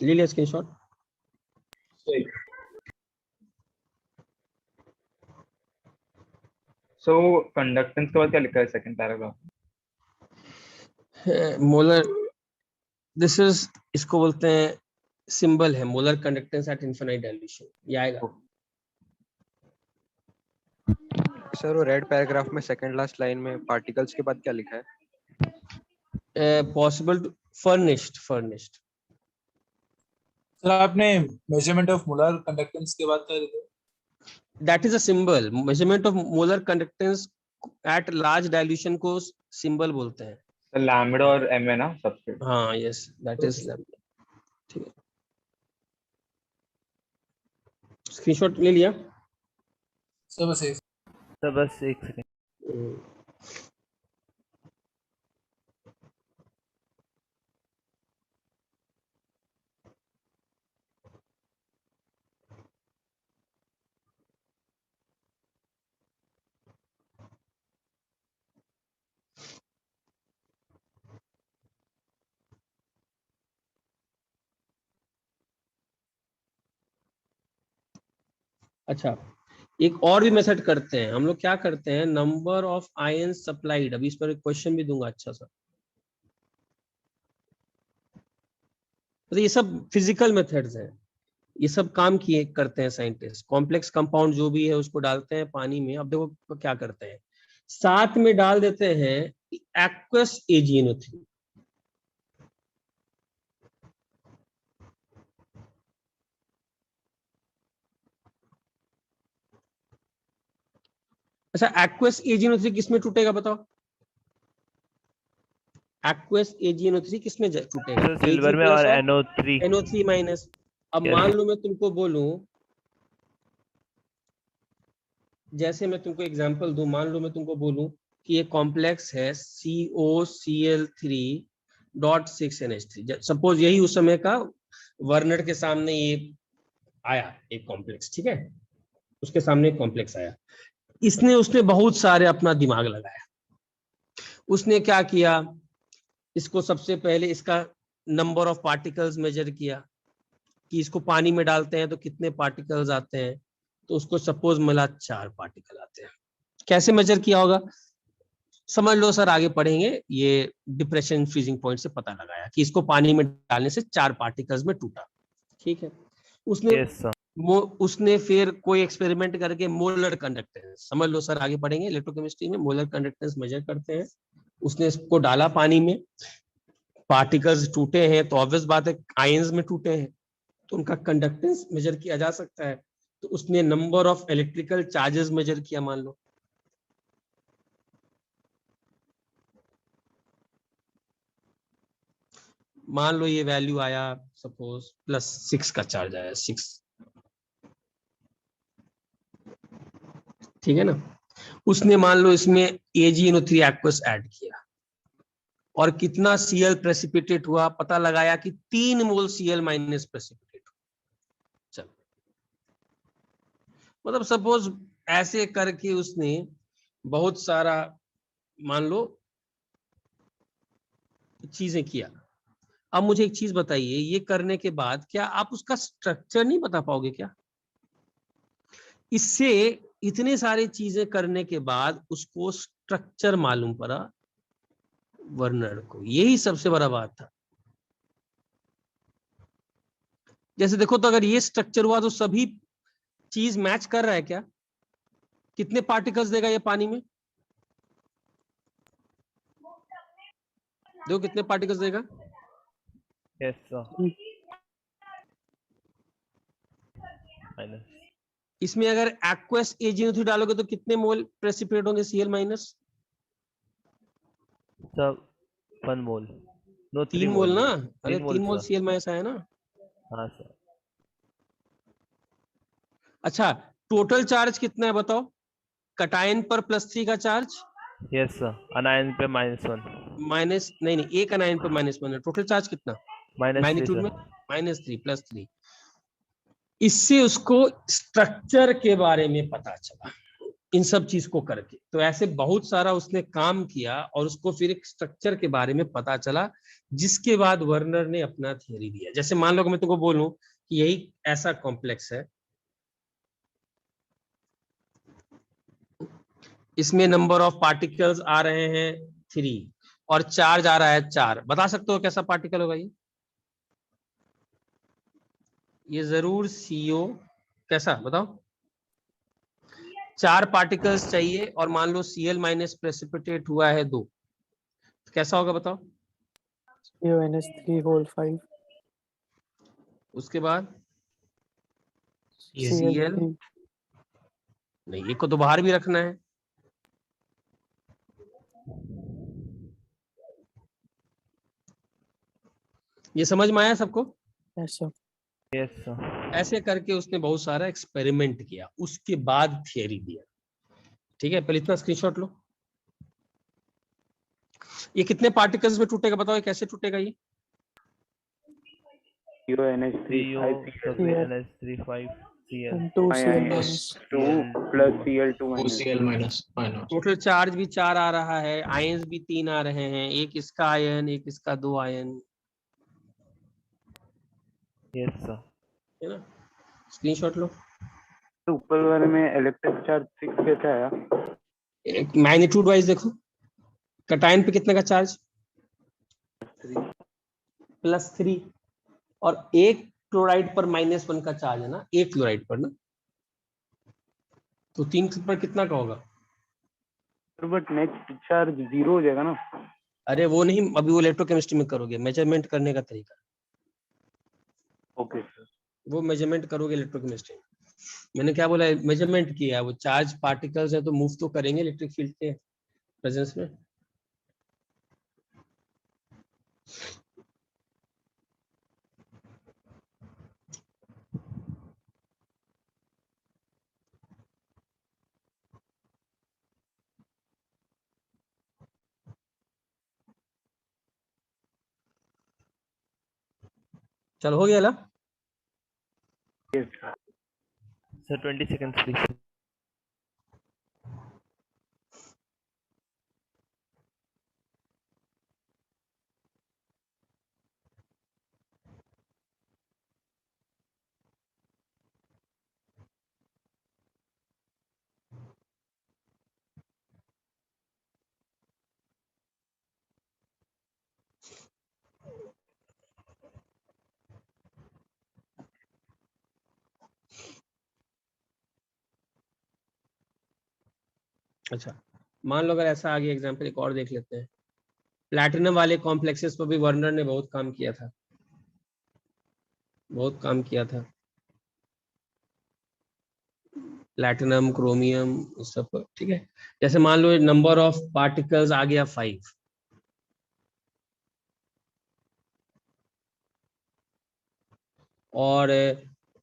ले लिया स्क्रीनशॉट? सो कंडक्टेंस के बाद क्या लिखा है second paragraph? Molar, this is, इसको बोलते हैं सिंबल है molar conductance at infinite dilution, ये आएगा। सर वो रेड पैराग्राफ में सेकंड लास्ट लाइन में पार्टिकल्स के बाद क्या लिखा है? Possible furnished. सर आपने मेजरमेंट ऑफ मोलर कंडक्टेंस के बाद क्या लिखा? That is a symbol. Measurement of molar conductance at large dilution को सिंबल बोलते हैं। तो लैम्बडा और एम है ना सबसे? हाँ, यस, दैट इज लैम्बडा। ठीक है, स्क्रीनशॉट ले लिया? सर बस एक सर बस एक सेकंड। अच्छा, एक और भी मेथड करते हैं हम लोग। क्या करते हैं, नंबर ऑफ आयन सप्लाइड। अभी इस पर एक क्वेश्चन भी दूंगा अच्छा सा। तो ये सब फिजिकल मेथड्स हैं, ये सब काम किए करते हैं साइंटिस्ट। कॉम्प्लेक्स कंपाउंड जो भी है उसको डालते हैं पानी में। अब देखो क्या करते हैं, साथ में डाल देते हैं एक्वस AgNO3। अच्छा, एक्वस AgNO3 किसमें टूटेगा बताओ? एक्वस AgNO3 किसमें टूटेगा? सर सिल्वर में और NO3। NO3 minus. अब Yes. मान लो मैं तुमको बोलूं, जैसे मैं तुमको एग्जांपल दूं, मान लो मैं तुमको बोलूं कि ये कॉम्प्लेक्स है COCl3.6NH3। सपोज यही उस समय का वर्नर के सामने ये आया एक कॉम्प्लेक्स, ठीक है, उसके सामने एक कॉम्प्लेक्स आया। उसने बहुत सारे अपना दिमाग लगाया। उसने क्या किया, इसको सबसे पहले इसका नंबर ऑफ पार्टिकल्स मेजर किया कि इसको पानी में डालते हैं तो कितने पार्टिकल्स आते हैं। तो उसको सपोज मिला 4 पार्टिकल आते हैं। कैसे मेजर किया होगा समझ लो सर, आगे पढ़ेंगे। ये डिप्रेशन फ्रीजिंग पॉइंट से पता लगाया कि इसको पानी में डालने से 4 पार्टिकल्स में टूटा। ठीक है, उसने Yes, sir. उसने फिर कोई एक्सपेरिमेंट करके मोलर कंडक्टेंस, समझ लो सर, आगे पढ़ेंगे इलेक्ट्रोकेमिस्ट्री में, मोलर कंडक्टेंस मेजर करते हैं। उसने इसको डाला पानी में, पार्टिकल्स टूटे हैं तो ऑब्वियस बात है आयंस में टूटे हैं, तो उनका कंडक्टेंस मेजर किया जा सकता है। तो उसने number of electrical charges measure किया। मान लो ये वैल्यू आया सपोज +6 का चार्ज आया, 6, ठीक है ना। उसने मान लो इसमें AgNO3 एक्वस ऐड किया और कितना Cl प्रेसिपिटेट हुआ पता लगाया कि 3 मोल Cl माइनस प्रेसिपिटेट हुआ। चलो, मतलब सपोज ऐसे करके उसने बहुत सारा मान लो चीजें किया। अब मुझे एक चीज बताइए, ये करने के बाद क्या आप उसका स्ट्रक्चर नहीं बता पाओगे क्या? इससे इतने सारी चीजें करने के बाद उसको स्ट्रक्चर मालूम पड़ा वर्नर को, यही सबसे बड़ा बात था। जैसे देखो तो अगर ये स्ट्रक्चर हुआ तो सभी चीज मैच कर रहा है क्या? कितने पार्टिकल्स देगा ये पानी में? देखो कितने पार्टिकल्स देगा? Yes, sir. Minus. इसमें अगर एक्वस AgNO3 डालोगे तो कितने मोल प्रेसिपिटेट होंगे Cl minus? Sir, 1 mole. No, 3 3 मोल mole. ना? अरे 3 3 मोल sir. Cl माइनस आया ना। हाँ सर। अच्छा, टोटल चार्ज कितना है बताओ? कटायन पर +3 का चार्ज, Yes, sir. अनायन पे -1. माइनस नहीं, एक अनायन पर -1 है। टोटल चार्ज कितना -3 मैग्नीट्यूड में? sir. -3 +3। इससे उसको स्ट्रक्चर के बारे में पता चला। इन सब चीज को करके। तो ऐसे बहुत सारा उसने काम किया और उसको फिर एक स्ट्रक्चर के बारे में पता चला, जिसके बाद वर्नर ने अपना थियरी दिया। जैसे मान लो कि मैं तुमको बोलूं कि यही ऐसा कॉम्प्लेक्स है, इसमें नंबर ऑफ पार्टिकल्स आ रहे हैं 3 और चार्ज आ रहा है 4, बता सकते हो कैसा पार्टिकल होगा ये जरूर CO। कैसा बताओ? 4 पार्टिकल्स चाहिए और मान लो Cl माइनस प्रेसिपिटेट हुआ है 2, तो कैसा होगा बताओ? CuNH3 whole 5 उसके बाद Cl Cl3 नहीं, एक को तो बाहर भी रखना है। ये समझ में आया सबको? ऐसा। Yes sir. ऐसे करके उसने बहुत सारा एक्सपेरिमेंट किया, उसके बाद थियरी दिया। ठीक है, पहले इतना स्क्रीनशॉट लो। ये कितने पार्टिकल्स में टूटेगा बताओ, ये कैसे टूटेगा ये? CuNH3 CuNH3 5 Cl and 2 Cl minus 2 plus Cl2 2Cl minus minus total charge भी 4 आ रहा है, आयंस भी 3 आ रहे हैं, एक इसका आयन एक इसका 2 आयन, यस सर। है ना? स्क्रीनशॉट लो। तो ऊपर वाले में इलेक्ट्रिक चार्ज 6 कैसे आया? मैग्नीट्यूड वाइज देखो, कटायन पे कितने का चार्ज? +3, और एक क्लोराइड पर -1 का चार्ज है ना, एक क्लोराइड पर ना, तो 3 पर कितना का होगा? बट नेट चार्ज 0 हो जाएगा ना? अरे वो नहीं, अभी वो इलेक्ट्रोकेमिस्ट्री में करोगे, मेजरमेंट करने का तरीका। Okay sir. वो मेजरमेंट करोगे इलेक्ट्रोकेमिस्ट्री में। मैंने क्या बोला, मेजरमेंट किया है, वो चार्ज पार्टिकल्स है तो मूव तो करेंगे इलेक्ट्रिक फील्ड के प्रेजेंस में। चलो हो गया ना? Sir 20 seconds please. अच्छा, मान लो अगर ऐसा आ गया एग्जाम्पल, एक और देख लेते हैं। प्लैटिनम वाले कॉम्प्लेक्सेस पर भी वर्नर ने बहुत काम किया था, बहुत काम किया था। प्लैटिनम, क्रोमियम, इस सब पर। ठीक है, जैसे मान लो नंबर ऑफ पार्टिकल्स आ गया 5, और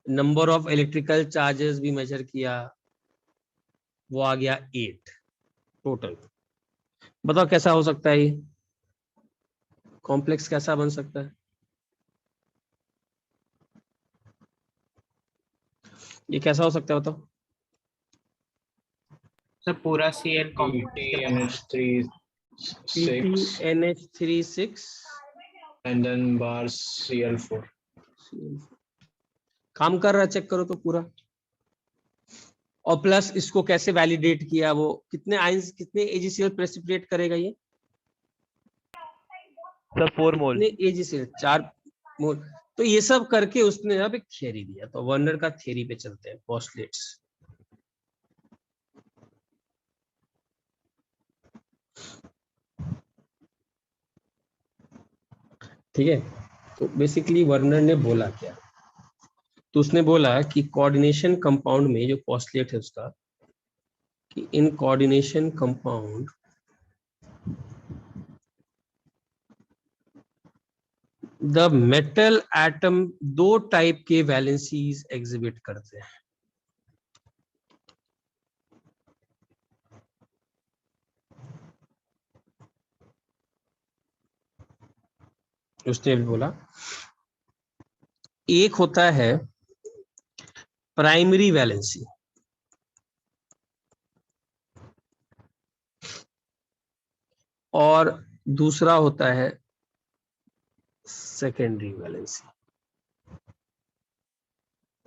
नंबर ऑफ इलेक्ट्रिकल चार्जेस भी मेजर किया, वो आ गया 8 टोटल। बताओ कैसा हो सकता है ये कॉम्प्लेक्स, कैसा बन सकता है? ये कैसा हो सकता है बताओ? सर पूरा Cl PTNH3 6 PTNH3 6 and then bars Cl4. काम कर रहा है, चेक करो तो पूरा। और प्लस इसको कैसे वैलिडेट किया, वो कितने आयंस, कितने AgCl प्रेसिपिटेट करेगा ये? सर 4 मोल। कितने AgCl? 4 मोल। तो ये सब करके उसने अब एक थियरी दिया। तो वर्नर का थियरी पे चलते हैं, पोस्टुलेट्स। ठीक है, तो बेसिकली वर्नर ने बोला क्या? तो उसने बोला कि कोऑर्डिनेशन कंपाउंड में जो पोस्टुलेट है उसका, कि in coordination compound the metal atom 2 type के वैलेंसीज एग्जिबिट करते हैं। उसने भी बोला एक होता है प्राइमरी वैलेंसी, और दूसरा होता है सेकेंडरी वैलेंसी।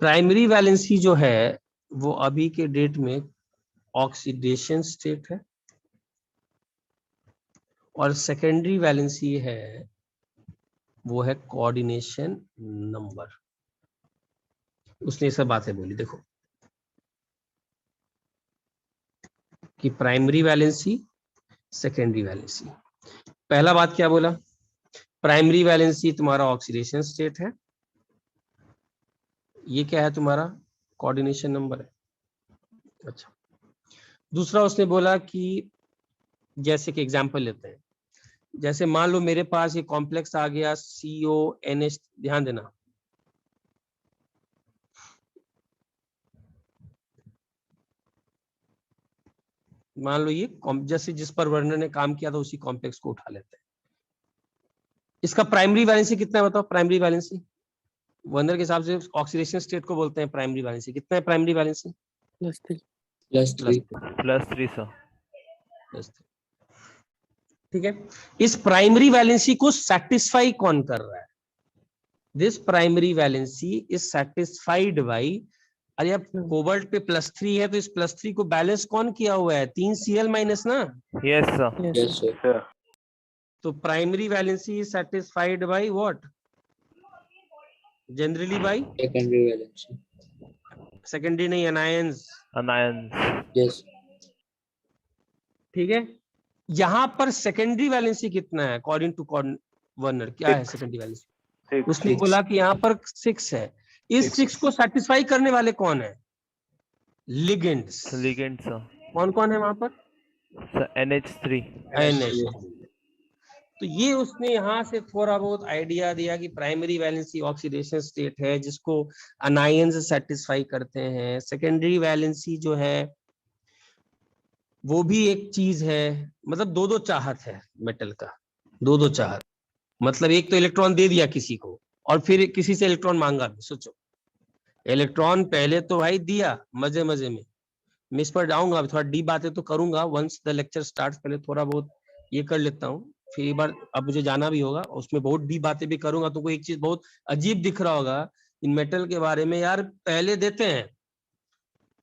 प्राइमरी वैलेंसी जो है वो अभी के डेट में ऑक्सीडेशन स्टेट है, और सेकेंडरी वैलेंसी है वो है कोऑर्डिनेशन नंबर। उसने ये सब बातें बोली देखो कि प्राइमरी वैलेंसी, सेकेंडरी वैलेंसी। पहला बात क्या बोला, प्राइमरी वैलेंसी तुम्हारा ऑक्सीडेशन स्टेट है, ये क्या है तुम्हारा कोऑर्डिनेशन नंबर है। अच्छा, दूसरा उसने बोला कि जैसे कि एग्जांपल लेते हैं, जैसे मान लो मेरे पास ये कॉम्प्लेक्स आ गया CONH, ध्यान देना, मान लो ये जैसे जिस पर वर्नर ने काम किया था उसी कॉम्प्लेक्स को उठा लेते हैं। इसका प्राइमरी वैलेंसी कितना है बताओ, प्राइमरी वैलेंसी वर्नर के हिसाब से ऑक्सीडेशन स्टेट को बोलते हैं प्राइमरी वैलेंसी। कितना है प्राइमरी वैलेंसी? +3। +3 +3 सर। ठीक है, इस प्राइमरी वैलेंसी को सेटिस्फाई कौन कर रहा है? This primary valency is satisfied by, अरे अब कोबाल्ट पे +3 है तो इस +3 को बैलेंस कौन किया हुआ है? 3Cl- ना। Yes sir. Yes, yes sir. sir तो primary valency is satisfied by what? Generally by secondary valency secondary नहीं, अनायंस। अनायंस। yes ठीक है, यहां पर सेकेंडरी वैलेंसी कितना है अकॉर्डिंग टू वर्नर? क्या है सेकेंडरी वैलेंसी? उसने बोला कि यहाँ पर 6 है। इस 6 को सेटिस्फाई करने वाले कौन है? लिगेंड्स। Ligand sir. कौन कौन है वहां पर? Sir NH3। NH। तो ये उसने यहाँ से थोड़ा बहुत आइडिया दिया कि प्राइमरी वैलेंसी ऑक्सीडेशन स्टेट है जिसको अनायंस सेटिस्फाई करते हैं। सेकेंडरी वैलेंसी जो है वो भी एक चीज है, मतलब दो चाहत है मेटल का, दो चाहत। मतलब एक तो इलेक्ट्रॉन दे दिया किसी को और फिर किसी से इलेक्ट्रॉन मांगा भी। सोचो, इलेक्ट्रॉन पहले तो भाई दिया मजे मजे में, मैं इस पर जाऊंगा, थोड़ा डीप बातें तो करूंगा वंस द लेक्चर स्टार्ट। पहले थोड़ा बहुत ये कर लेता हूँ, फिर एक बार अब मुझे जाना भी होगा, उसमें बहुत डीप बातें भी करूंगा। तो कोई एक चीज बहुत अजीब दिख रहा होगा इन मेटल के बारे में, यार पहले देते हैं,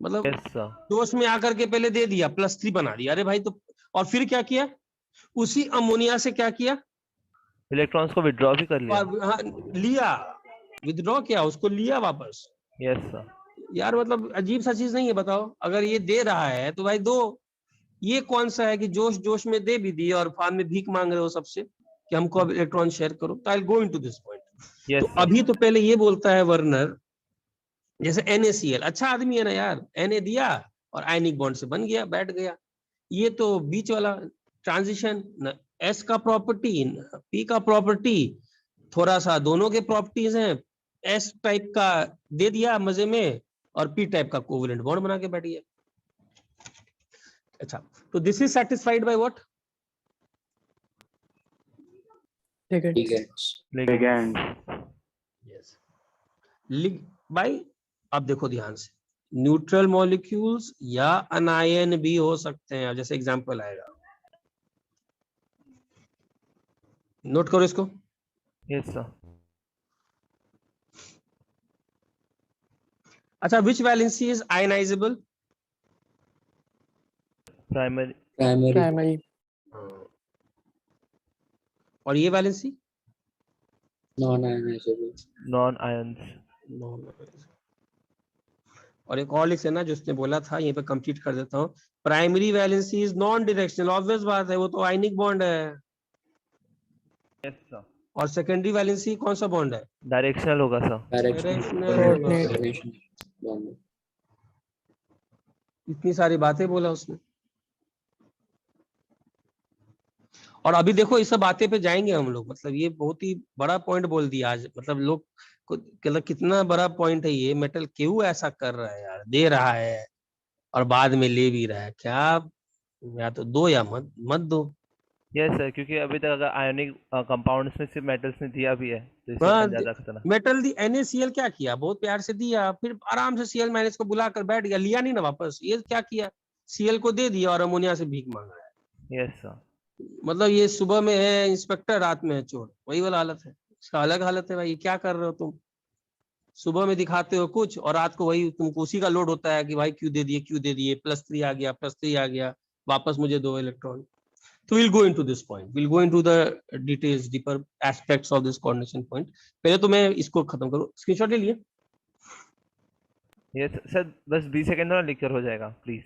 मतलब यस सर। जोश में आकर के पहले दे दिया, +3 बना दिया, अरे भाई तो, और फिर क्या किया? उसी अमोनिया से क्या किया? इलेक्ट्रॉन्स को विड्रॉ भी कर लिया। हाँ, लिया, विथड्रॉ किया, उसको लिया वापस। Yes sir. यार मतलब अजीब सा चीज नहीं है? बताओ, अगर ये दे रहा है तो भाई दो। ये कौन सा है कि जोश जोश में दे भी दिए और फार्म में भीख मांग रहे हो सबसे कि हमको अब इलेक्ट्रॉन शेयर करो? तो I go into this point. Yes तो अभी तो पहले ये बोलता है वर्नर, जैसे NaCl, अच्छा आदमी है ना यार, Na दिया और आयनिक बॉन्ड से बन गया, बैठ गया। ये तो बीच वाला ट्रांजिशन, न S का प्रॉपर्टी न P का प्रॉपर्टी, थोड़ा सा दोनों के प्रॉपर्टीज हैं। S टाइप का दे दिया मजे में और P टाइप का कोवेलेंट बॉन्ड बना के बैठ गया। अच्छा, तो this is satisfied by what? Ligands. ligands लिगेंड। यस, बाय, अब देखो ध्यान से, न्यूट्रल मॉलिक्यूल्स या अनायन भी हो सकते हैं। जैसे एग्जांपल आएगा, नोट करो इसको। Yes sir. अच्छा, which valency is ionisable? Primary. primary Primary. और ये वैलेंसी non-ionizable नॉन आयंस। और एक और लिख लेना जो उसने बोला था, यहीं पे कंप्लीट कर देता हूँ। Primary valency is non directional, obvious बात है, वो तो आयनिक बॉन्ड है। Yes sir. और सेकेंडरी वैलेंसी कौन सा बॉन्ड है? डायरेक्शनल होगा sir. directional Coordinate. coordination bond इतनी सारी बातें बोला उसने। और अभी देखो इस सब बातें पे जाएंगे हम लोग, मतलब ये बहुत ही बड़ा पॉइंट बोल दिया आज। मतलब लोग को मतलब कितना बड़ा पॉइंट है ये, मेटल क्यों ऐसा कर रहा है यार, दे रहा है और बाद में ले भी रहा है क्या? या तो दो या मत दो। यस सर, क्योंकि अभी तक अगर आयोनिक कंपाउंड्स में सिर्फ मेटल्स ने दिया भी है तो इससे हाँ, ज्यादा खतरनाक। मेटल दी, NaCl क्या किया? बहुत प्यार से दिया, फिर आराम से Cl- को बुलाकर बैठ गया, लिया नहीं ना वापस। ये क्या किया? Cl को दे दिया और अमोनिया से भीख मांगा है। Yes sir. मतलब ये सुबह में है इंस्पेक्टर, रात में है चोर, वही वाला हालत है। इसका अलग हालत है भाई, क्या कर रहे हो तुम? सुबह में दिखाते हो कुछ और रात को वही तुमको उसी का लोड होता है कि भाई क्यों दे दिए, क्यों दे दिए, +3 आ गया, +3 आ गया, वापस मुझे 2 इलेक्ट्रॉन। तो we'll go into this point, we'll go into the details, deeper aspects of this coordination point। पहले तो मैं इसको खत्म करूँ, स्क्रीनशॉट ले लिए? यस सर, बस 20 सेकंड में लिख कर हो जाएगा प्लीज।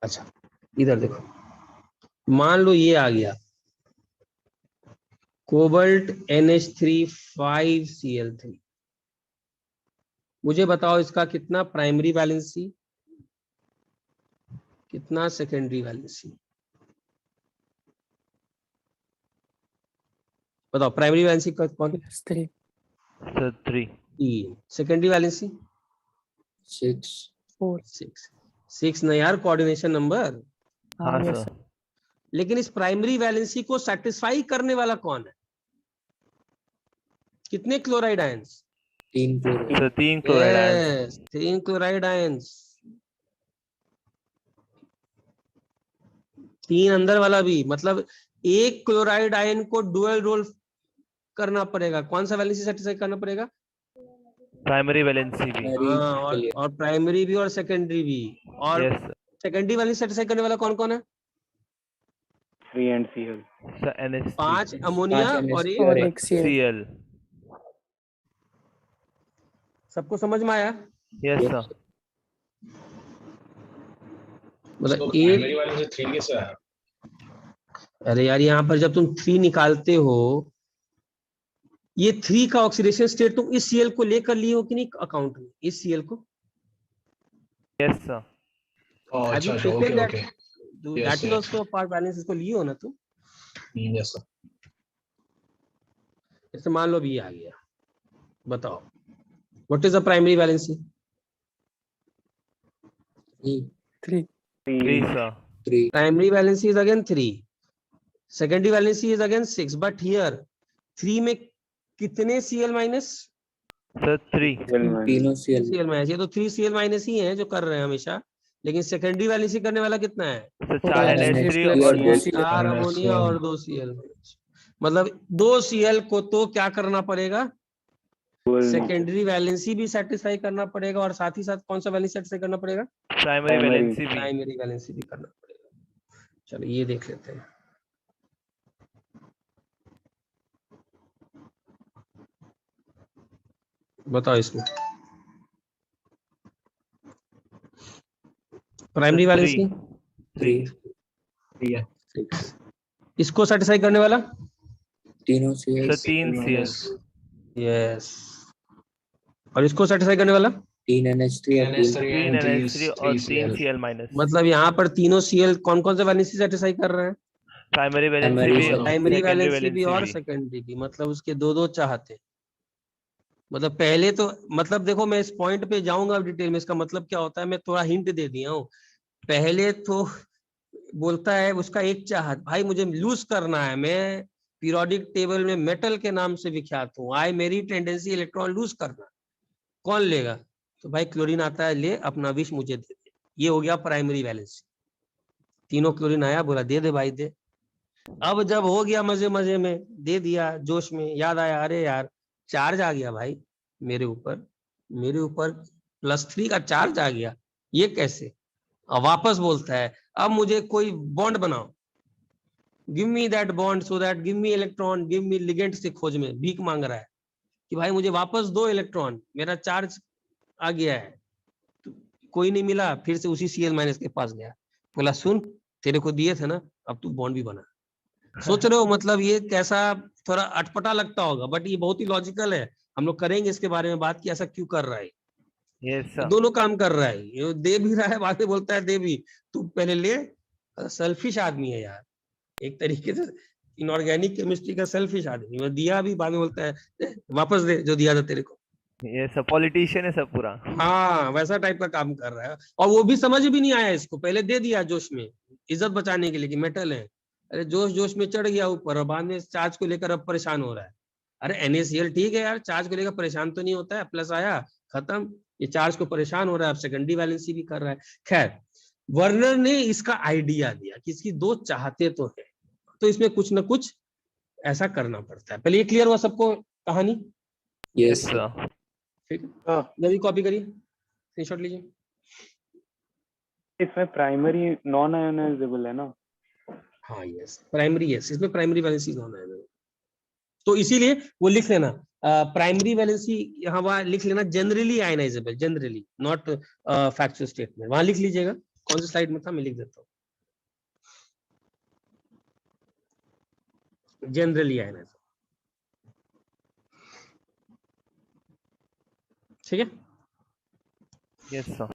अच्छा इधर देखो, मान लो ये आ गया कोबाल्ट NH3 5Cl3। मुझे बताओ इसका कितना प्राइमरी वैलेंसी, कितना सेकेंडरी वैलेंसी? बताओ प्राइमरी वैलेंसी कौन? +3 सर 3। 3। Secondary valency 6 4। 6 नहीं यार, कोऑर्डिनेशन नंबर। हाँ yes सर। sir। लेकिन इस प्राइमरी वैलेंसी को सेटिस्फाई करने वाला कौन है? कितने chloride ions? 3 chloride. Sir 3 chloride ions. 3 chloride ions, 3 अंदर वाला भी, मतलब एक क्लोराइड आयन को डुअल रोल करना पड़ेगा। कौन सा वैलेंसी सेटिस्फाई करना पड़ेगा? प्राइमरी वैलेंसी भी। हाँ, और प्राइमरी भी और सेकेंडरी भी। और yes sir. Secondary valency satisfy करने वाला कौन कौन है? 3 and Cl। Sir NH3 5 ammonia और और एक। एक Cl। Cl। सबको समझ में आया? Yes sir. मतलब प्राइमरी एक, वाले से 3 कैसे आया? अरे यार यहाँ पर जब तुम 3 निकालते हो, ये 3 का ऑक्सीडेशन स्टेट तुम इस Cl को लेकर लिए हो कि नहीं अकाउंट में? इस Cl को यस सर। अच्छा अच्छा, okay okay. That is also part balance, इसको लिए हो ना तुम? Yes sir. जैसे मान लो भी आ गया, बताओ what is the primary valency? 3 3 sir. 3 primary valency is again 3, secondary valency is again 6, but here 3 में कितने Cl माइनस? सर 3। तीनों Cl। Cl माइनस, ये तो 3 Cl माइनस ही है जो कर रहे हैं हमेशा, लेकिन सेकेंडरी वैलेंसी करने वाला कितना है? सर 4 NH3 और और 2 Cl। 4 अमोनिया और 2 Cl। मतलब 2 Cl को तो क्या करना पड़ेगा? सेकेंडरी वैलेंसी भी सेटिस्फाई करना पड़ेगा, और साथ ही साथ कौन सा वैलेंसी सेटिस्फाई करना पड़ेगा? प्राइमरी वैलेंसी भी। प्राइमरी वैलेंसी भी करना पड़ेगा। चलो ये देख लेते हैं। बताओ इसमें प्राइमरी वैलेंसी 3। 6, इसको सेटिस्फाई करने वाला तीनों Cl। Sir 3 Cl। यस, और इसको सेटिस्फाई करने वाला 3 NH3 और 3 NH3 और 3 Cl माइनस। मतलब यहाँ पर तीनों Cl कौन कौन से वैलेंसी सेटिस्फाई कर रहे हैं? प्राइमरी वैलेंसी भी, प्राइमरी सेकेंडरी वैलेंसी भी और वैलेंसी भी। सेकेंडरी भी, मतलब उसके दो दो चाहते। मतलब पहले तो, मतलब देखो मैं इस पॉइंट पे जाऊंगा अब डिटेल में, इसका मतलब क्या होता है मैं थोड़ा हिंट दे दिया हूँ। पहले तो बोलता है उसका एक चाहत, भाई मुझे लूज करना है, मैं पीरियोडिक टेबल में मेटल के नाम से विख्यात हूँ, मेरी टेंडेंसी इलेक्ट्रॉन लूज करना। कौन लेगा? तो भाई क्लोरीन आता है, ले अपना विष मुझे दे दे। ये हो गया प्राइमरी वैलेंसी। तीनों क्लोरीन आया, बोला दे दे भाई दे। अब जब हो गया मजे मजे में दे दिया, जोश में याद आया, अरे यार चार्ज आ गया भाई मेरे ऊपर +3 का चार्ज आ गया, ये कैसे? अब वापस बोलता है अब मुझे कोई बॉन्ड बनाओ, give me that bond so that give me electron, give me ligand से खोज में भीख मांग रहा है कि भाई मुझे वापस दो इलेक्ट्रॉन, मेरा चार्ज आ गया है। तो कोई नहीं मिला, फिर से उसी Cl- के पास गया, बोला सुन तेरे को दिए थे ना, अब तू बॉन्ड भी बना। सोच रहे हो मतलब ये कैसा थोड़ा अटपटा लगता होगा, बट ये बहुत ही लॉजिकल है। हम लोग करेंगे इसके बारे में बात कि ऐसा क्यों कर रहा है। Yes sir. दोनों काम कर रहा है, ये दे भी रहा है, बाद में बोलता है दे भी, तू पहले ले। सेल्फिश आदमी है यार, एक तरीके से इनऑर्गेनिक केमिस्ट्री का सेल्फिश आदमी। वो दिया भी, बाद में बोलता है वापस दे जो दिया था तेरे को। ये सब पॉलिटिशियन है सब पूरा। हाँ वैसा टाइप का काम कर रहा है, और वो भी समझ भी नहीं आया इसको, पहले दे दिया जोश में इज्जत बचाने के लिए कि मेटल है, अरे जोश जोश में चढ़ गया ऊपर और बाद में चार्ज को लेकर अब परेशान हो रहा है। अरे NaCl ठीक है यार, चार्ज को लेकर परेशान तो नहीं होता है, प्लस आया खत्म, ये चार्ज को परेशान हो रहा है, अब सेकेंडरी वैलेंसी भी कर रहा है। खैर वर्नर ने इसका आइडिया दिया कि इसकी दो चाहते तो है, तो इसमें कुछ ना कुछ ऐसा करना पड़ता है। पहले ये क्लियर हुआ सबको कहानी? Yes, Yes, sir. sir. ठीक है, जल्दी कॉपी करिए, स्क्रीनशॉट लीजिए। इसमें प्राइमरी नॉन आयोनाइजेबल है ना? हाँ यस प्राइमरी, यस इसमें प्राइमरी वैलेंसी होना है, तो इसीलिए वो लिख लेना प्राइमरी वैलेंसी, यहाँ वहाँ लिख लेना generally ionisable, generally not factual statement, वहां लिख लीजिएगा। कौन सी स्लाइड में था, मैं लिख देता हूँ, जनरली आयनाइजेबल। ठीक है, Yes, sir.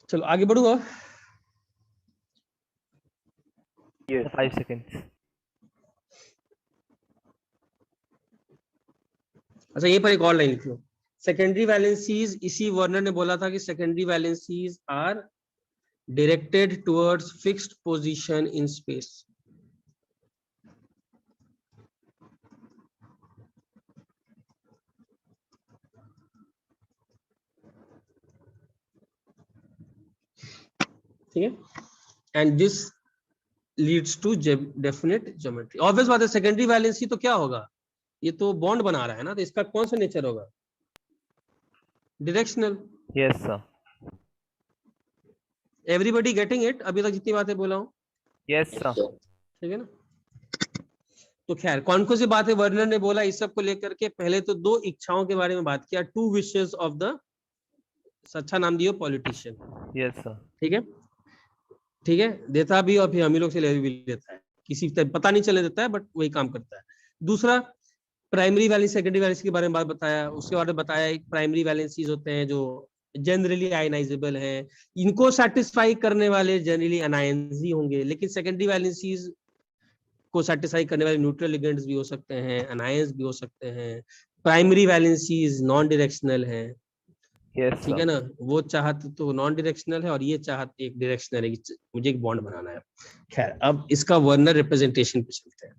चलो आगे बढ़ूंगा। Yes. 5 seconds. अच्छा ये पर एक और लाइन लिख लो, सेकेंडरी वैलेंसीज, इसी वर्नर ने बोला था कि secondary valencies are directed towards fixed position in space. ठीक है, and this leads to definite geometry. Obvious बात है, सेकेंडरी वैलेंसी तो क्या होगा, ये तो बॉन्ड बना रहा है ना, तो इसका कौन सा नेचर होगा, directional. Yes, sir. Everybody getting it, अभी तक जितनी बातें बोला हूं, Yes, sir. ठीक है ना। तो खैर कौन कौन सी बातें वर्नर ने बोला इस सब को लेकर के, पहले तो दो इच्छाओं के बारे में बात किया, 2 विशेस ऑफ द, अच्छा नाम दियो पॉलिटिशियन। Yes, sir. ठीक है, ठीक है, देता भी और फिर हम ही लोग से ले भी लेता है, किसी पता नहीं चले देता है बट वही काम करता है। दूसरा प्राइमरी वैलेंसी सेकेंडरी वैलेंसी के बारे में बात बताया, उसके बारे में बताया एक प्राइमरी वैलेंसीज होते हैं जो जनरली आयनाइजेबल हैं, इनको सेटिस्फाई करने वाले जनरली अनायंस ही होंगे, लेकिन सेकेंडरी वैलेंसीज को सेटिस्फाई करने वाले न्यूट्रल लिगेंड्स भी हो सकते हैं, अनायंस भी हो सकते हैं। प्राइमरी वैलेंसीज नॉन डायरेक्शनल है, Yes, ठीक sir. है ना, वो चाहत तो नॉन डायरेक्शनल है और ये चाहत एक डायरेक्शनल है कि मुझे एक बॉन्ड बनाना है। खैर अब इसका वर्नर रिप्रेजेंटेशन पे चलते हैं।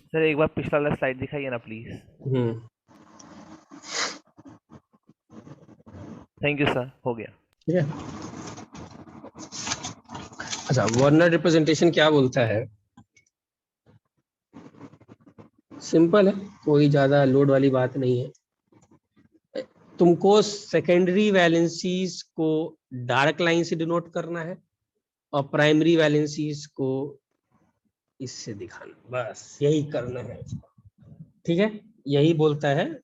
सर एक बार पिछला वाला स्लाइड दिखाइए ना प्लीज। थैंक यू सर, हो गया। ठीक है, अच्छा वर्नर रिप्रेजेंटेशन क्या बोलता है, सिंपल है, कोई ज्यादा लोड वाली बात नहीं है। तुमको सेकेंडरी वैलेंसीज को डार्क लाइन से डिनोट करना है और प्राइमरी वैलेंसीज को इससे दिखाना, बस यही करना है, ठीक है, यही बोलता है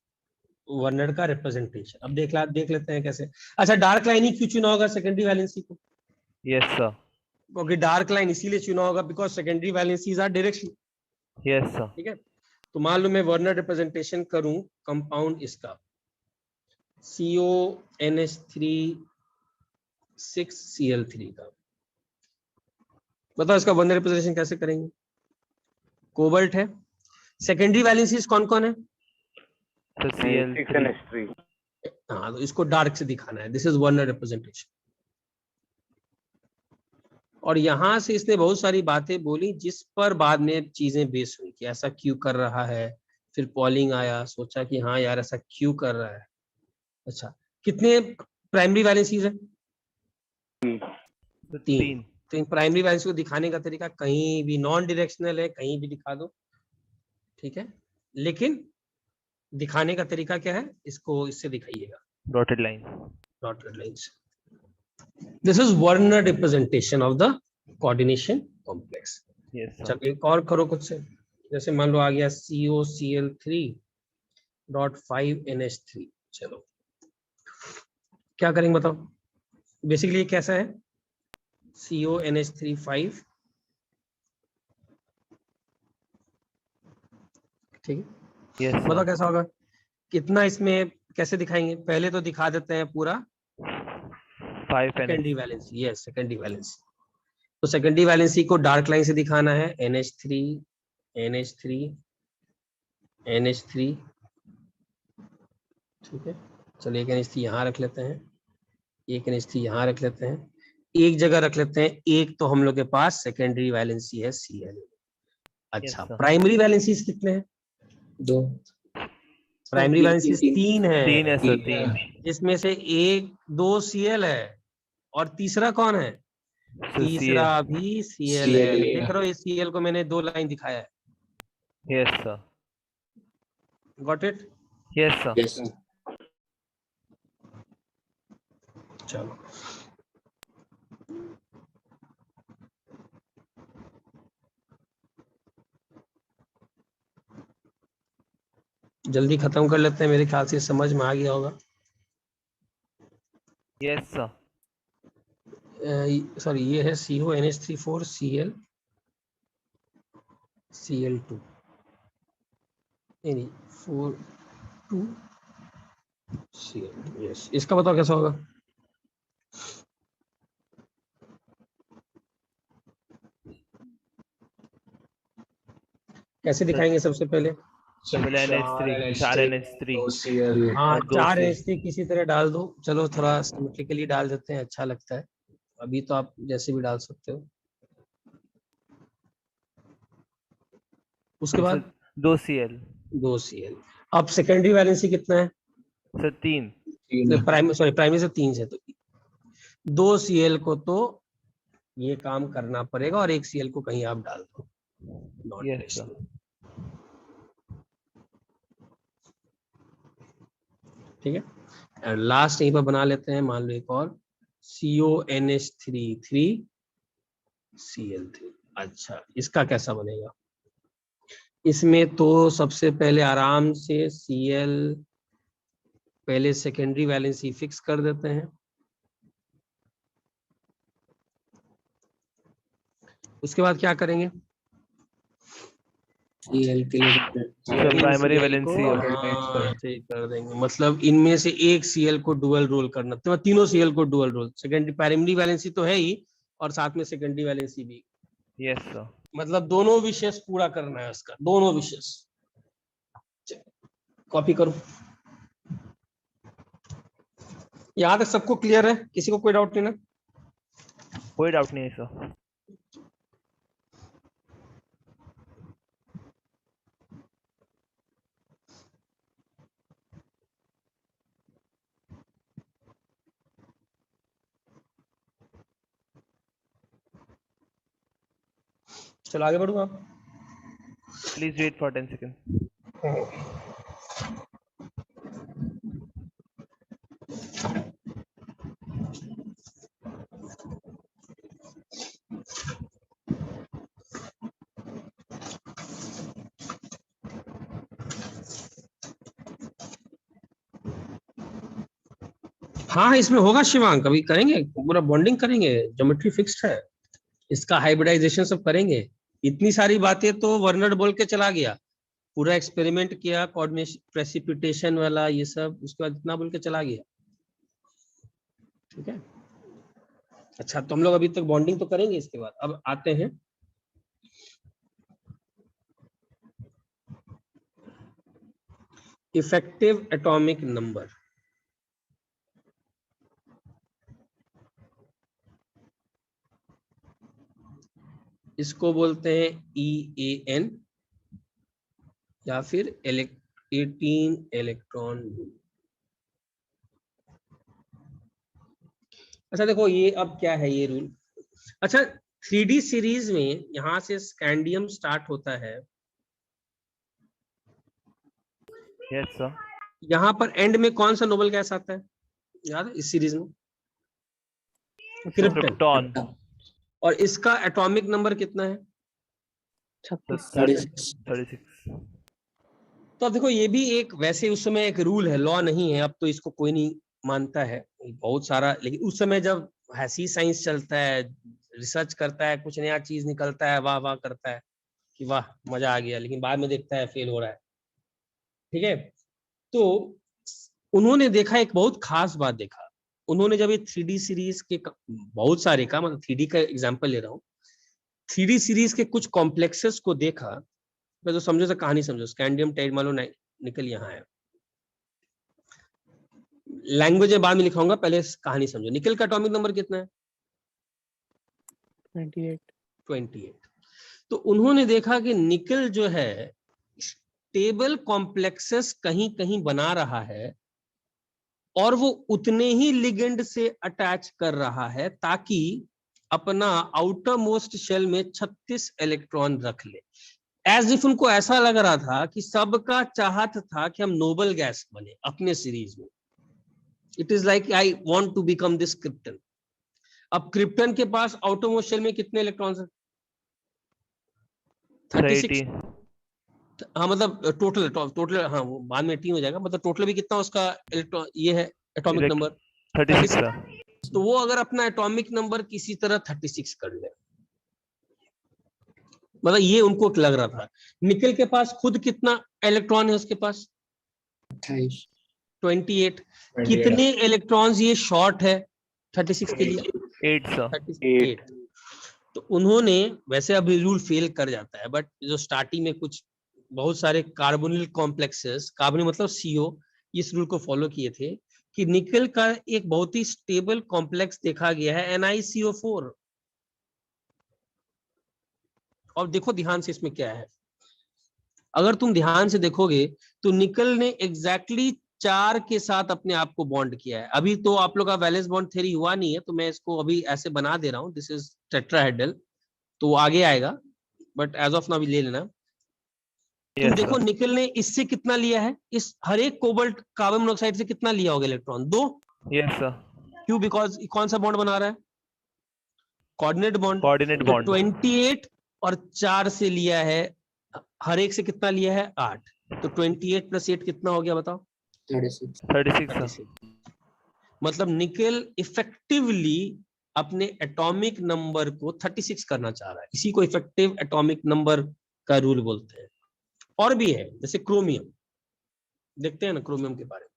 वर्नर का रिप्रेजेंटेशन। अब देख लेते हैं कैसे। अच्छा डार्क लाइन ही क्यों चुना होगा सेकेंडरी वैलेंसी को? Yes sir. क्योंकि डार्क लाइन इसीलिए चुना होगा because secondary valencies are direction. Yes sir. ठीक है, तो मान लो मैं वर्नर रिप्रेजेंटेशन करूं कंपाउंड इसका CONH3 6Cl3 का, बताओ इसका वर्नर रिप्रेजेंटेशन कैसे करेंगे? कोबाल्ट है, सेकेंडरी वैलेंसीज कौन कौन है? तो Cl3। हाँ, तो इसको डार्क से दिखाना है, दिस इज वर्नर रिप्रेजेंटेशन। और यहां से इसने बहुत सारी बातें बोली जिस पर बाद में चीजें बेस हुई कि ऐसा क्यों कर रहा है, फिर पॉलिंग आया, सोचा कि हाँ यार ऐसा क्यों कर रहा है। अच्छा कितने प्राइमरी वैलेंसीज है? 3। तो इन प्राइमरी वैलेंसी को दिखाने का तरीका कहीं भी नॉन डायरेक्शनल है, कहीं भी दिखा दो, ठीक है, लेकिन दिखाने का तरीका क्या है, इसको इससे दिखाइएगा, dotted line. Dotted lines. This is Werner representation of the coordination complex. Yes, sir. चल एक और करो कुछ से, जैसे मान लो आ गया COCl3.5NH3। चलो क्या करेंगे बताओ? बेसिकली ये कैसा है? CONH3 ठीक है, Yes, बताओ sir. कैसा होगा? कितना इसमें कैसे दिखाएंगे? पहले तो दिखा देते हैं पूरा 5 secondary valency, yes secondary valency. तो सेकेंडरी वैलेंसी को डार्क लाइन से दिखाना है, NH3 NH3 NH3, ठीक है। चलो एक NH3 यहाँ रख लेते हैं, एक NH3 यहाँ रख लेते हैं, एक जगह रख लेते हैं। एक तो हम लोग के पास सेकेंडरी वैलेंसी है Cl। अच्छा, sir. प्राइमरी वैलेंसी कितने हैं? 2 प्राइमरी वैलेंसी 3 है, 3 है सर, 3 जिसमें से एक 2 Cl है और तीसरा कौन है? तीसरा भी Cl है। Cl देख रहे हो, इस Cl को मैंने 2 लाइन दिखाया है। Yes sir, got it? Yes sir. yes sir. चलो जल्दी खत्म कर लेते हैं, मेरे ख्याल से समझ में आ गया होगा। यस सर, सॉरी, ये है CO NH34 Cl Cl2, नहीं 4 2 Cl। यस, इसका बताओ कैसा होगा? कैसे दिखाएंगे सबसे पहले? चार NH3 हाँ, और 2 4 Cl। NH3 किसी तरह डाल दो। चलो थोड़ा सिमेट्रिकली डाल देते हैं, अच्छा लगता है। अभी तो आप जैसे भी डाल सकते हो। उसके बाद 2 Cl 2 Cl। अब सेकेंडरी वैलेंसी कितना है सर? 3। प्राइमरी से 3 से, तो 2 Cl को तो ये काम करना पड़ेगा और 1 Cl को कहीं आप डाल दो। यस सर, ठीक है। और लास्ट यहीं पर बना लेते हैं, मान लो एक और CO NH3 3 Cl3। अच्छा, इसका कैसा बनेगा? इसमें तो सबसे पहले आराम से Cl पहले सेकेंडरी वैलेंसी फिक्स कर देते हैं, उसके बाद क्या करेंगे? Cl के लिए प्राइमरी Cl वैलेंसी को, हाँ, ठीक कर देंगे। मतलब इनमें से एक Cl को डुअल रोल करना, तो तीनों Cl को dual role. Secondary primary valency तो है ही और साथ में सेकेंडरी वैलेंसी भी। Yes sir. मतलब दोनों विशेष पूरा करना है उसका, दोनों विशेष। कॉपी करो। यहाँ तक सबको क्लियर है? किसी को कोई डाउट नहीं ना? कोई डाउट नहीं है सर। चलो आगे बढ़ूँ आप। Please wait for 10 second. हाँ, इसमें होगा शिवांग, अभी करेंगे, पूरा बॉन्डिंग करेंगे, ज्योमेट्री फिक्स्ड है, इसका हाइब्रिडाइजेशन सब करेंगे। इतनी सारी बातें तो वर्नर बोल के चला गया, पूरा एक्सपेरिमेंट किया, कोऑर्डिनेशन प्रेसिपिटेशन वाला ये सब, उसके बाद इतना बोल के चला गया। ठीक है। अच्छा, तो हम लोग अभी तक बॉन्डिंग तो करेंगे, इसके बाद अब आते हैं इफेक्टिव एटॉमिक नंबर। इसको बोलते हैं EAN या फिर 18 इलेक्ट्रॉन रूल। अच्छा देखो, ये अब क्या है ये रूल? अच्छा, 3D सीरीज में यहां से स्कैंडियम स्टार्ट होता है, यस सर। यहाँ पर एंड में कौन सा नोबल गैस आता है याद है इस सीरीज में? क्रिप्टॉन। और इसका एटॉमिक नंबर कितना है? 36। 36। तो अब देखो, ये भी एक वैसे उस समय एक रूल है, लॉ नहीं है, अब तो इसको कोई नहीं मानता है बहुत सारा, लेकिन उस समय जब ऐसी साइंस चलता है, रिसर्च करता है, कुछ नया चीज निकलता है, वाह वाह करता है कि वाह मजा आ गया, लेकिन बाद में देखता है फेल हो रहा है। ठीक है। तो उन्होंने देखा, एक बहुत खास बात देखा, उन्होंने जब ये 3D सीरीज के बहुत सारे का, मतलब 3D का एग्जांपल ले रहा हूँ, 3D सीरीज के कुछ कॉम्प्लेक्सेस को देखा, मैं तो समझो तो कहानी समझो, स्कैंडियम टाइड मान लो निकल यहाँ है, लैंग्वेज में बाद में लिखाऊंगा, पहले कहानी समझो। निकल का एटॉमिक नंबर कितना है? 28। 28। तो उन्होंने देखा कि निकल जो है स्टेबल कॉम्प्लेक्सेस कहीं कहीं बना रहा है और वो उतने ही लिगेंड से अटैच कर रहा है ताकि अपना आउटर मोस्ट शेल में 36 इलेक्ट्रॉन रख ले। एज इफ उनको ऐसा लग रहा था कि सबका चाहत था कि हम नोबल गैस बने अपने सीरीज में। It is like I want to become this Krypton. अब क्रिप्टन के पास आउटर मोस्ट शेल में कितने इलेक्ट्रॉन्स हैं? 36। हाँ मतलब टोटल हाँ वो बाद में टी हो जाएगा, मतलब टोटल भी कितना उसका इलेक्ट्रॉन ये है एटॉमिक नंबर 36 तो वो अगर अपना एटॉमिक नंबर किसी तरह 36 कर ले, मतलब ये उनको लग रहा था। निकल के पास खुद कितना इलेक्ट्रॉन है उसके पास? 28। 28। कितने इलेक्ट्रॉन्स ये शॉर्ट है 36 के लिए? 8 सर। 38। तो उन्होंने, वैसे अब रूल फेल कर जाता है, बट जो स्टार्टिंग में कुछ बहुत सारे कार्बोनिल कॉम्प्लेक्सेस, कार्बोनिल मतलब CO, इस रूल को फॉलो किए थे कि निकल का एक बहुत ही स्टेबल कॉम्प्लेक्स देखा गया है NiCO4। और देखो ध्यान से इसमें क्या है, अगर तुम ध्यान से देखोगे तो निकल ने एग्जैक्टली 4 के साथ अपने आप को बॉन्ड किया है। अभी तो आप लोग का वैलेंस बॉन्ड थ्योरी हुआ नहीं है, तो मैं इसको अभी ऐसे बना दे रहा हूँ, दिस इज टेट्राहेड्रल, तो वो आगे आएगा, बट एज ऑफ नाउ भी ले लेना। तुम देखो निकल ने इससे कितना लिया है, इस हर एक कोबाल्ट कार्बन मोनोऑक्साइड से कितना लिया होगा इलेक्ट्रॉन? 2। Yes sir. क्यों? बिकॉज कौन सा बॉन्ड बना रहा है? Coordinate bond. कोऑर्डिनेट तो बॉन्ड 28 और 4 से लिया है, हर एक से कितना लिया है? 8। तो 28 + 8 कितना हो गया बताओ? 36। 36 मतलब निकल इफेक्टिवली अपने एटॉमिक नंबर को 36 करना चाह रहा है। इसी को इफेक्टिव एटॉमिक नंबर का रूल बोलते हैं। और भी है, जैसे क्रोमियम, देखते हैं ना क्रोमियम के बारे में।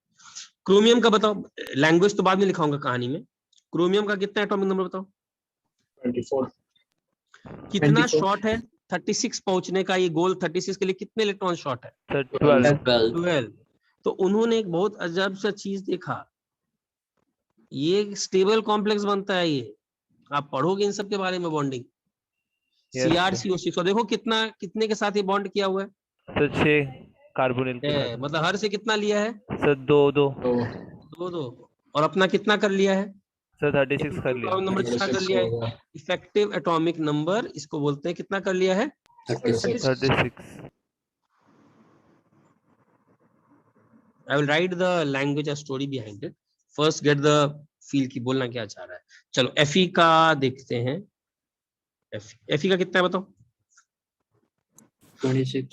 क्रोमियम का बताओ, लैंग्वेज तो बाद में लिखाऊंगा कहानी में। क्रोमियम का कितना एटॉमिक नंबर बताओ? 24। कितना 24। शॉर्ट है 36 पहुंचने का? ये गोल 36 के लिए कितने इलेक्ट्रॉन शॉर्ट है? सर 12 12। तो उन्होंने एक बहुत अजब सा चीज देखा, ये स्टेबल कॉम्प्लेक्स बनता है, ये आप पढ़ोगे इन सब के बारे में, बॉन्डिंग CrCO6। और देखो कितना, कितने के साथ ये बॉन्ड किया हुआ है? सर 6 कार्बोनिल के साथ। मतलब हर से कितना लिया है? सर 2 2 2 और अपना कितना कर लिया है? सर 36 कर लिया। नंबर कितना कर लिया है? इफेक्टिव एटॉमिक नंबर इसको बोलते हैं, कितना कर लिया है? 36। 36 I will write the language or story behind it. First get the feel की बोलना क्या चाह रहा है। चलो Fe का देखते हैं। Fe का कितना है बताओ? 26।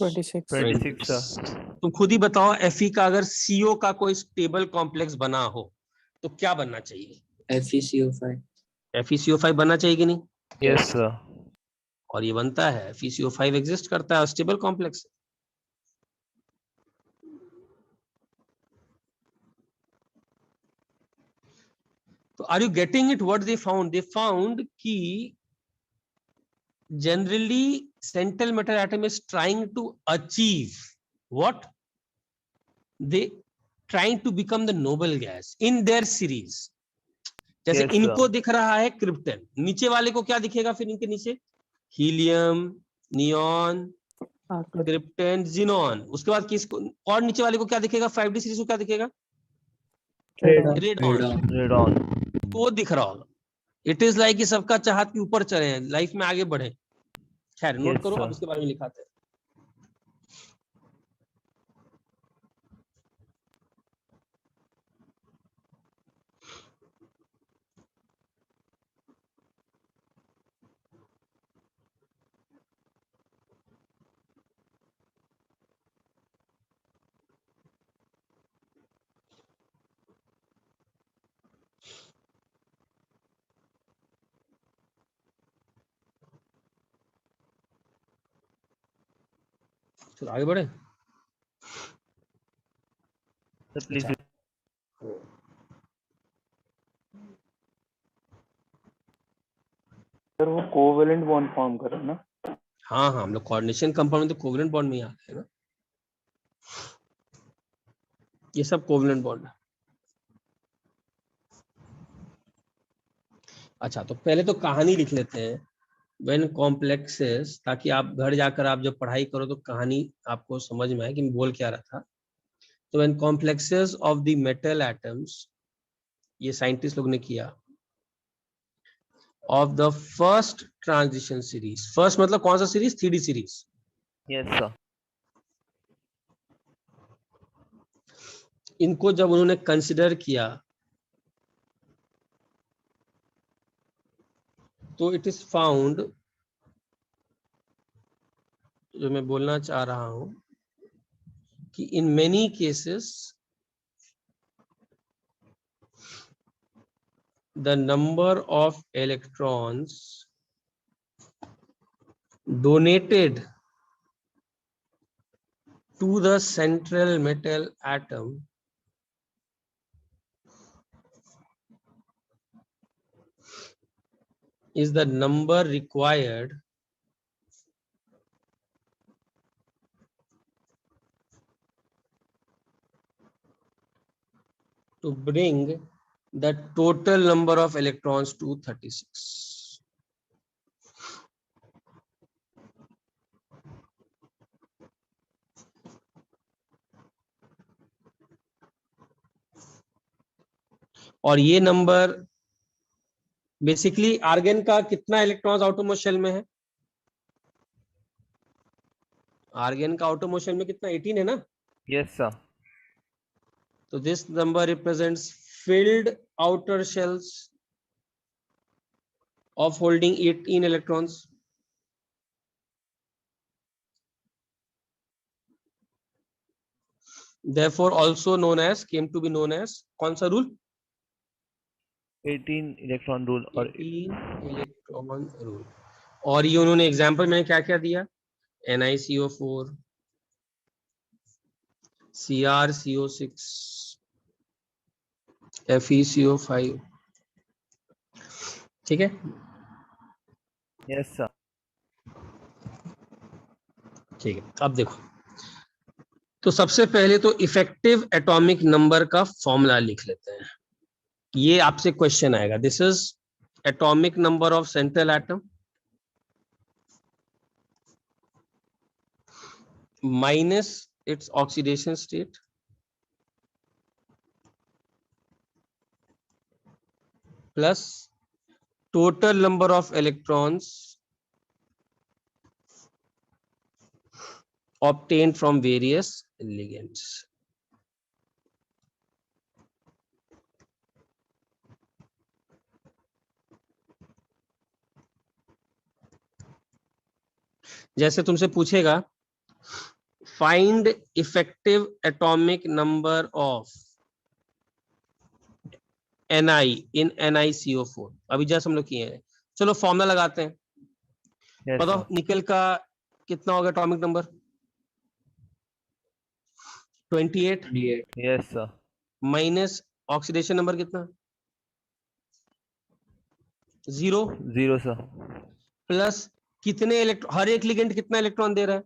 सर। तुम खुद ही बताओ, Fe का अगर CO का कोई स्टेबल कॉम्प्लेक्स बना हो तो क्या बनना चाहिए? FeCO5। FeCO5 बनना चाहिए कि नहीं? Yes sir. और ये बनता है, FeCO5 एग्जिस्ट करता है, स्टेबल कॉम्प्लेक्स। तो are you getting it? What they found? They found कि generally central metal atom is trying to achieve what? They trying to become the noble gas in their series. जैसे Yes, इनको दिख रहा है krypton, नीचे वाले को क्या दिखेगा फिर इनके नीचे? Helium, neon, krypton, xenon. उसके बाद किसको, और नीचे वाले को क्या दिखेगा? 5D सीरीज को क्या दिखेगा? रेडॉन। वो दिख रहा होगा। इट इज लाइक कि सबका चाहत के ऊपर चले हैं, लाइफ में आगे बढ़े। खैर नोट करो, अब इसके बारे में लिखाते हैं। चलो आगे बढ़े। प्लीज। सर वो कोवेलेंट बॉन्ड फॉर्म कर रहे हैं ना? हाँ हाँ, हम लोग कोऑर्डिनेशन कंपाउंड में तो कोवेलेंट बॉन्ड में ही आते हैं ना, ये सब कोवेलेंट बॉन्ड है। अच्छा, तो पहले तो कहानी लिख लेते हैं व्हेन कॉम्प्लेक्सेस, ताकि आप घर जाकर आप जब पढ़ाई करो तो कहानी आपको समझ में आए कि मैं बोल क्या रहा था। तो when complexes of the metal atoms, ये साइंटिस्ट लोग ने किया, of the first transition series, first मतलब कौन सा series, 3D series, yes sir. इनको जब उन्होंने कंसिडर किया तो इट इज फाउंड, जो मैं बोलना चाह रहा हूं कि in many cases the number of electrons donated to the central metal atom is the number required to bring the total number of electrons to 36. और ये नंबर बेसिकली आर्गन का कितना इलेक्ट्रॉन्स आउटरमोस्ट शेल में है, argon का outermost shell में कितना, 18 है ना। Yes sir. तो this number represents filled outer shells of holding 18 electrons. Therefore also known as, came to be known as, कौन सा रूल, 18 इलेक्ट्रॉन रूल। और 18 इलेक्ट्रॉन रूल। और ये उन्होंने एग्जांपल में क्या क्या दिया, NiCO4, CrCO6, FeCO5, ठीक है। Yes sir. ठीक है, अब देखो, तो सबसे पहले तो इफेक्टिव एटॉमिक नंबर का फॉर्मूला लिख लेते हैं। ये आपसे क्वेश्चन आएगा, this is atomic number of central atom minus its oxidation state plus total number of electrons obtained from various ligands. जैसे तुमसे पूछेगा find effective atomic number of Ni in NiCO4, अभी जैसे हम लोग किए हैं, चलो फॉर्मूला लगाते हैं। यस बताओ सर। निकल का कितना होगा atomic number, 28, yes sir. Minus oxidation number कितना, 0, 0 सर। प्लस कितने इलेक्ट्रॉन, हर एक लिगेंड कितना इलेक्ट्रॉन दे रहा है,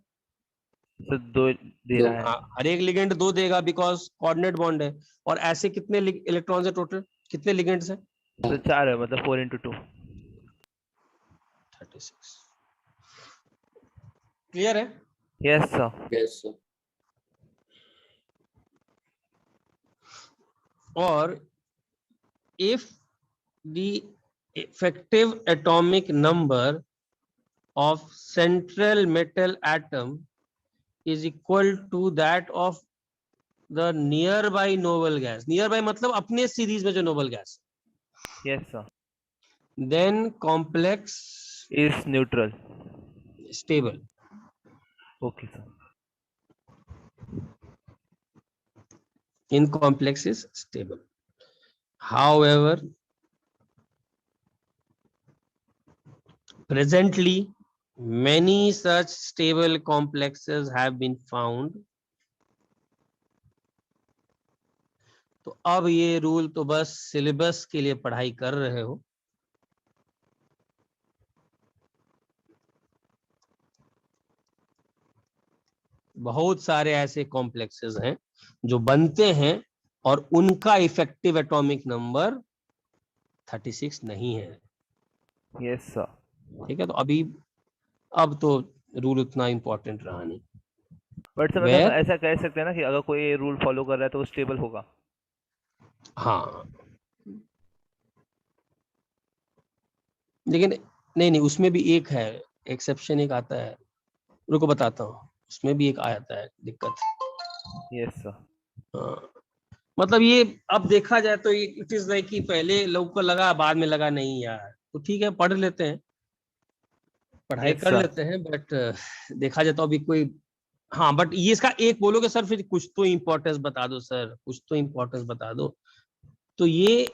सर 2 दे रहा है। हाँ, हर एक लिगेंड 2 देगा बिकॉज कोऑर्डिनेट बॉन्ड है। और ऐसे कितने इलेक्ट्रॉन्स है टोटल, कितने लिगेंड्स हैं, सर 4 है, मतलब 4 into 2। 36। क्लियर है। Yes sir. Yes, sir. और if the effective atomic number of central metal atom is equal to that of the nearby noble gas, nearby मतलब अपने सीरीज में जो noble gas, yes sir. then complex is neutral. stable, okay sir. in complex is stable. However, presently many such stable complexes have been found. तो अब ये rule तो बस syllabus के लिए पढ़ाई कर रहे हो, बहुत सारे ऐसे कॉम्प्लेक्सेस हैं जो बनते हैं और उनका इफेक्टिव एटॉमिक नंबर 36 नहीं है। Yes sir. ठीक है, तो अभी अब तो रूल उतना इम्पोर्टेंट रहा नहीं। बट सर मतलब ऐसा कह सकते हैं ना कि अगर कोई रूल फॉलो कर रहा है तो वो स्टेबल होगा। हाँ, लेकिन नहीं, उसमें भी एक है एक्सेप्शन, एक आता है, रुको बताता हूँ, उसमें भी एक आता है दिक्कत। Yes sir. हाँ, मतलब ये अब देखा जाए तो इट इज लाइक कि पहले लोग को लगा, बाद में लगा नहीं यार, तो ठीक है पढ़ लेते हैं, पढ़ाई Yes, कर sir. लेते हैं, बट देखा जाए तो अभी कोई, हाँ बट ये इसका एक बोलोगे सर फिर कुछ तो इम्पोर्टेंस बता दो सर, कुछ तो इम्पोर्टेंस बता दो, तो ये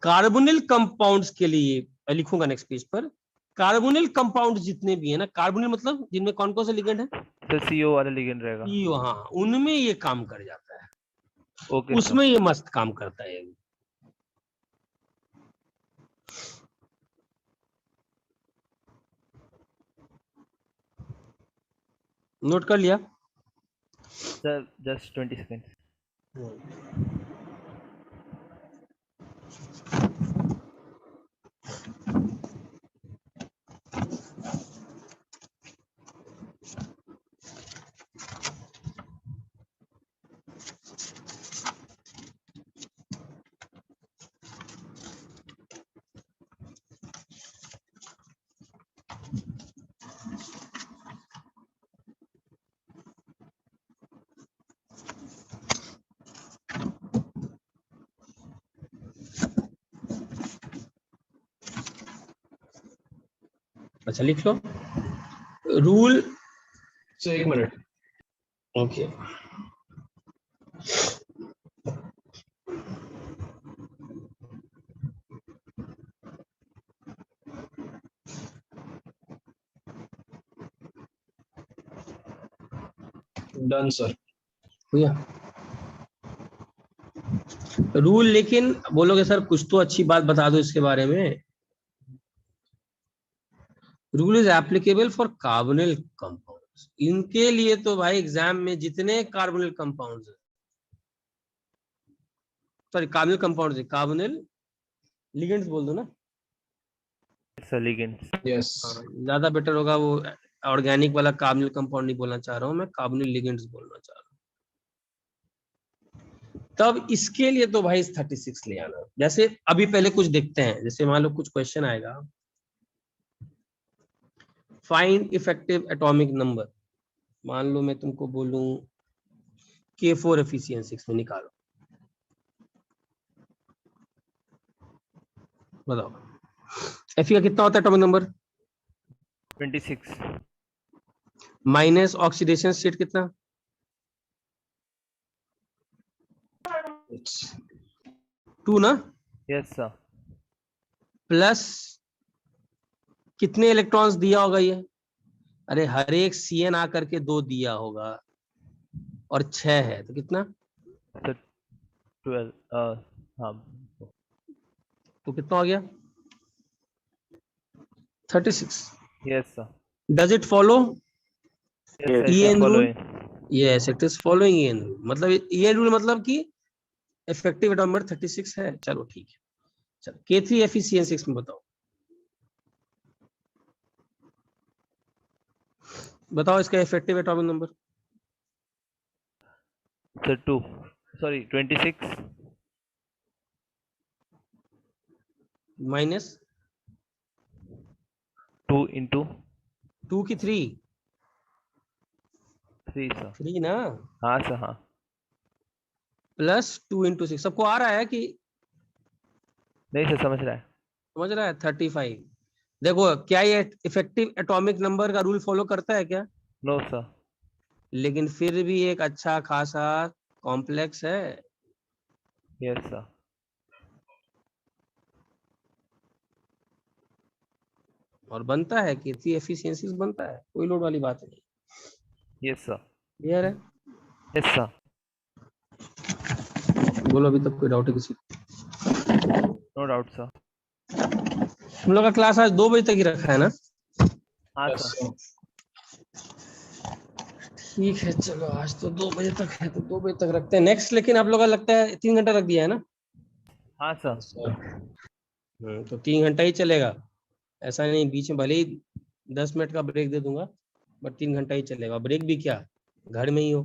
कार्बोनिल कंपाउंड्स के लिए मैं लिखूंगा नेक्स्ट पेज पर, कार्बोनिल कंपाउंड जितने भी है ना, कार्बोनिल मतलब जिनमें कौन कौन से लिगेंड है, तो CO वाला लिगेंड रहेगा। CO, हाँ, उनमें ये काम कर जाता है, ओके उसमें ये मस्त काम करता है। नोट कर लिया सर, जस्ट 20 सेकेंड्स। अच्छा लिख लो रूल। एक मिनट। Okay, done sir. भैया रूल, लेकिन बोलोगे सर कुछ तो अच्छी बात बता दो इसके बारे में। Rule is applicable for carbonyl compounds, इनके लिए तो भाई एग्जाम में जितने carbonyl compounds, sorry carbonyl compounds, carbonyl ligands बोल दो ना, सर लिगेंड्स। यस ज्यादा बेटर होगा, वो ऑर्गेनिक वाला कार्बोनिल कंपाउंड नहीं बोलना चाह रहा हूँ मैं, कार्बोनिल लिगेंड्स बोलना चाह रहा हूँ। तब इसके लिए तो भाई 36 ले आना। जैसे अभी पहले कुछ देखते हैं, जैसे मान लो कुछ क्वेश्चन आएगा, फाइंड इफेक्टिव एटॉमिक नंबर, मान लो मैं तुमको बोलूं K4 एफिशिएंसी में निकालो, बताओ Fe का कितना होता है atomic number, 26। Minus oxidation state कितना, 2 ना, यस सर। प्लस कितने इलेक्ट्रॉन्स दिया होगा ये, अरे हर एक CN आकर के 2 दिया होगा और 6 है तो कितना, सर 12। हाँ तो कितना हो गया 36। Yes sir. Does it follow, yes EN follow. rule? Yes, it is following EN rule। मतलब EN rule मतलब कि इफेक्टिव एटॉमिक नंबर 36 है। चलो ठीक है, चलो K3 एफिशिएंसी में बताओ, बताओ इसका effective atomic number. Sir 2, sorry 26 minus 2 into 2 की 3 सर। 3 ना, हाँ सर हाँ। प्लस 2 इंटू 6, सबको आ रहा है कि नहीं सर, समझ रहा है। समझ रहा है, 35। देखो क्या ये इफेक्टिव एटॉमिक नंबर का रूल फॉलो करता है क्या, नो सर। लेकिन फिर भी एक अच्छा खासा कॉम्प्लेक्स है। Yes sir. और बनता है कि K3 एफिशिएंसी बनता है, कोई लोड वाली बात नहीं। Yes sir. क्लियर है, यस सर। बोलो अभी तक कोई डाउट है किसी को? No doubt sir. हम लोग का क्लास आज 2 बजे तक ही रखा है ना? हाँ यस सर। सर। ठीक है चलो, आज तो 2 बजे तक है तो 2 बजे तक रखते हैं नेक्स्ट। लेकिन आप लोग का लगता है 3 घंटा रख दिया है ना? हाँ सर। तो 3 घंटा ही चलेगा, ऐसा नहीं बीच में भले ही 10 मिनट का ब्रेक दे दूंगा, बट 3 घंटा ही चलेगा। ब्रेक भी क्या, घर में ही हो।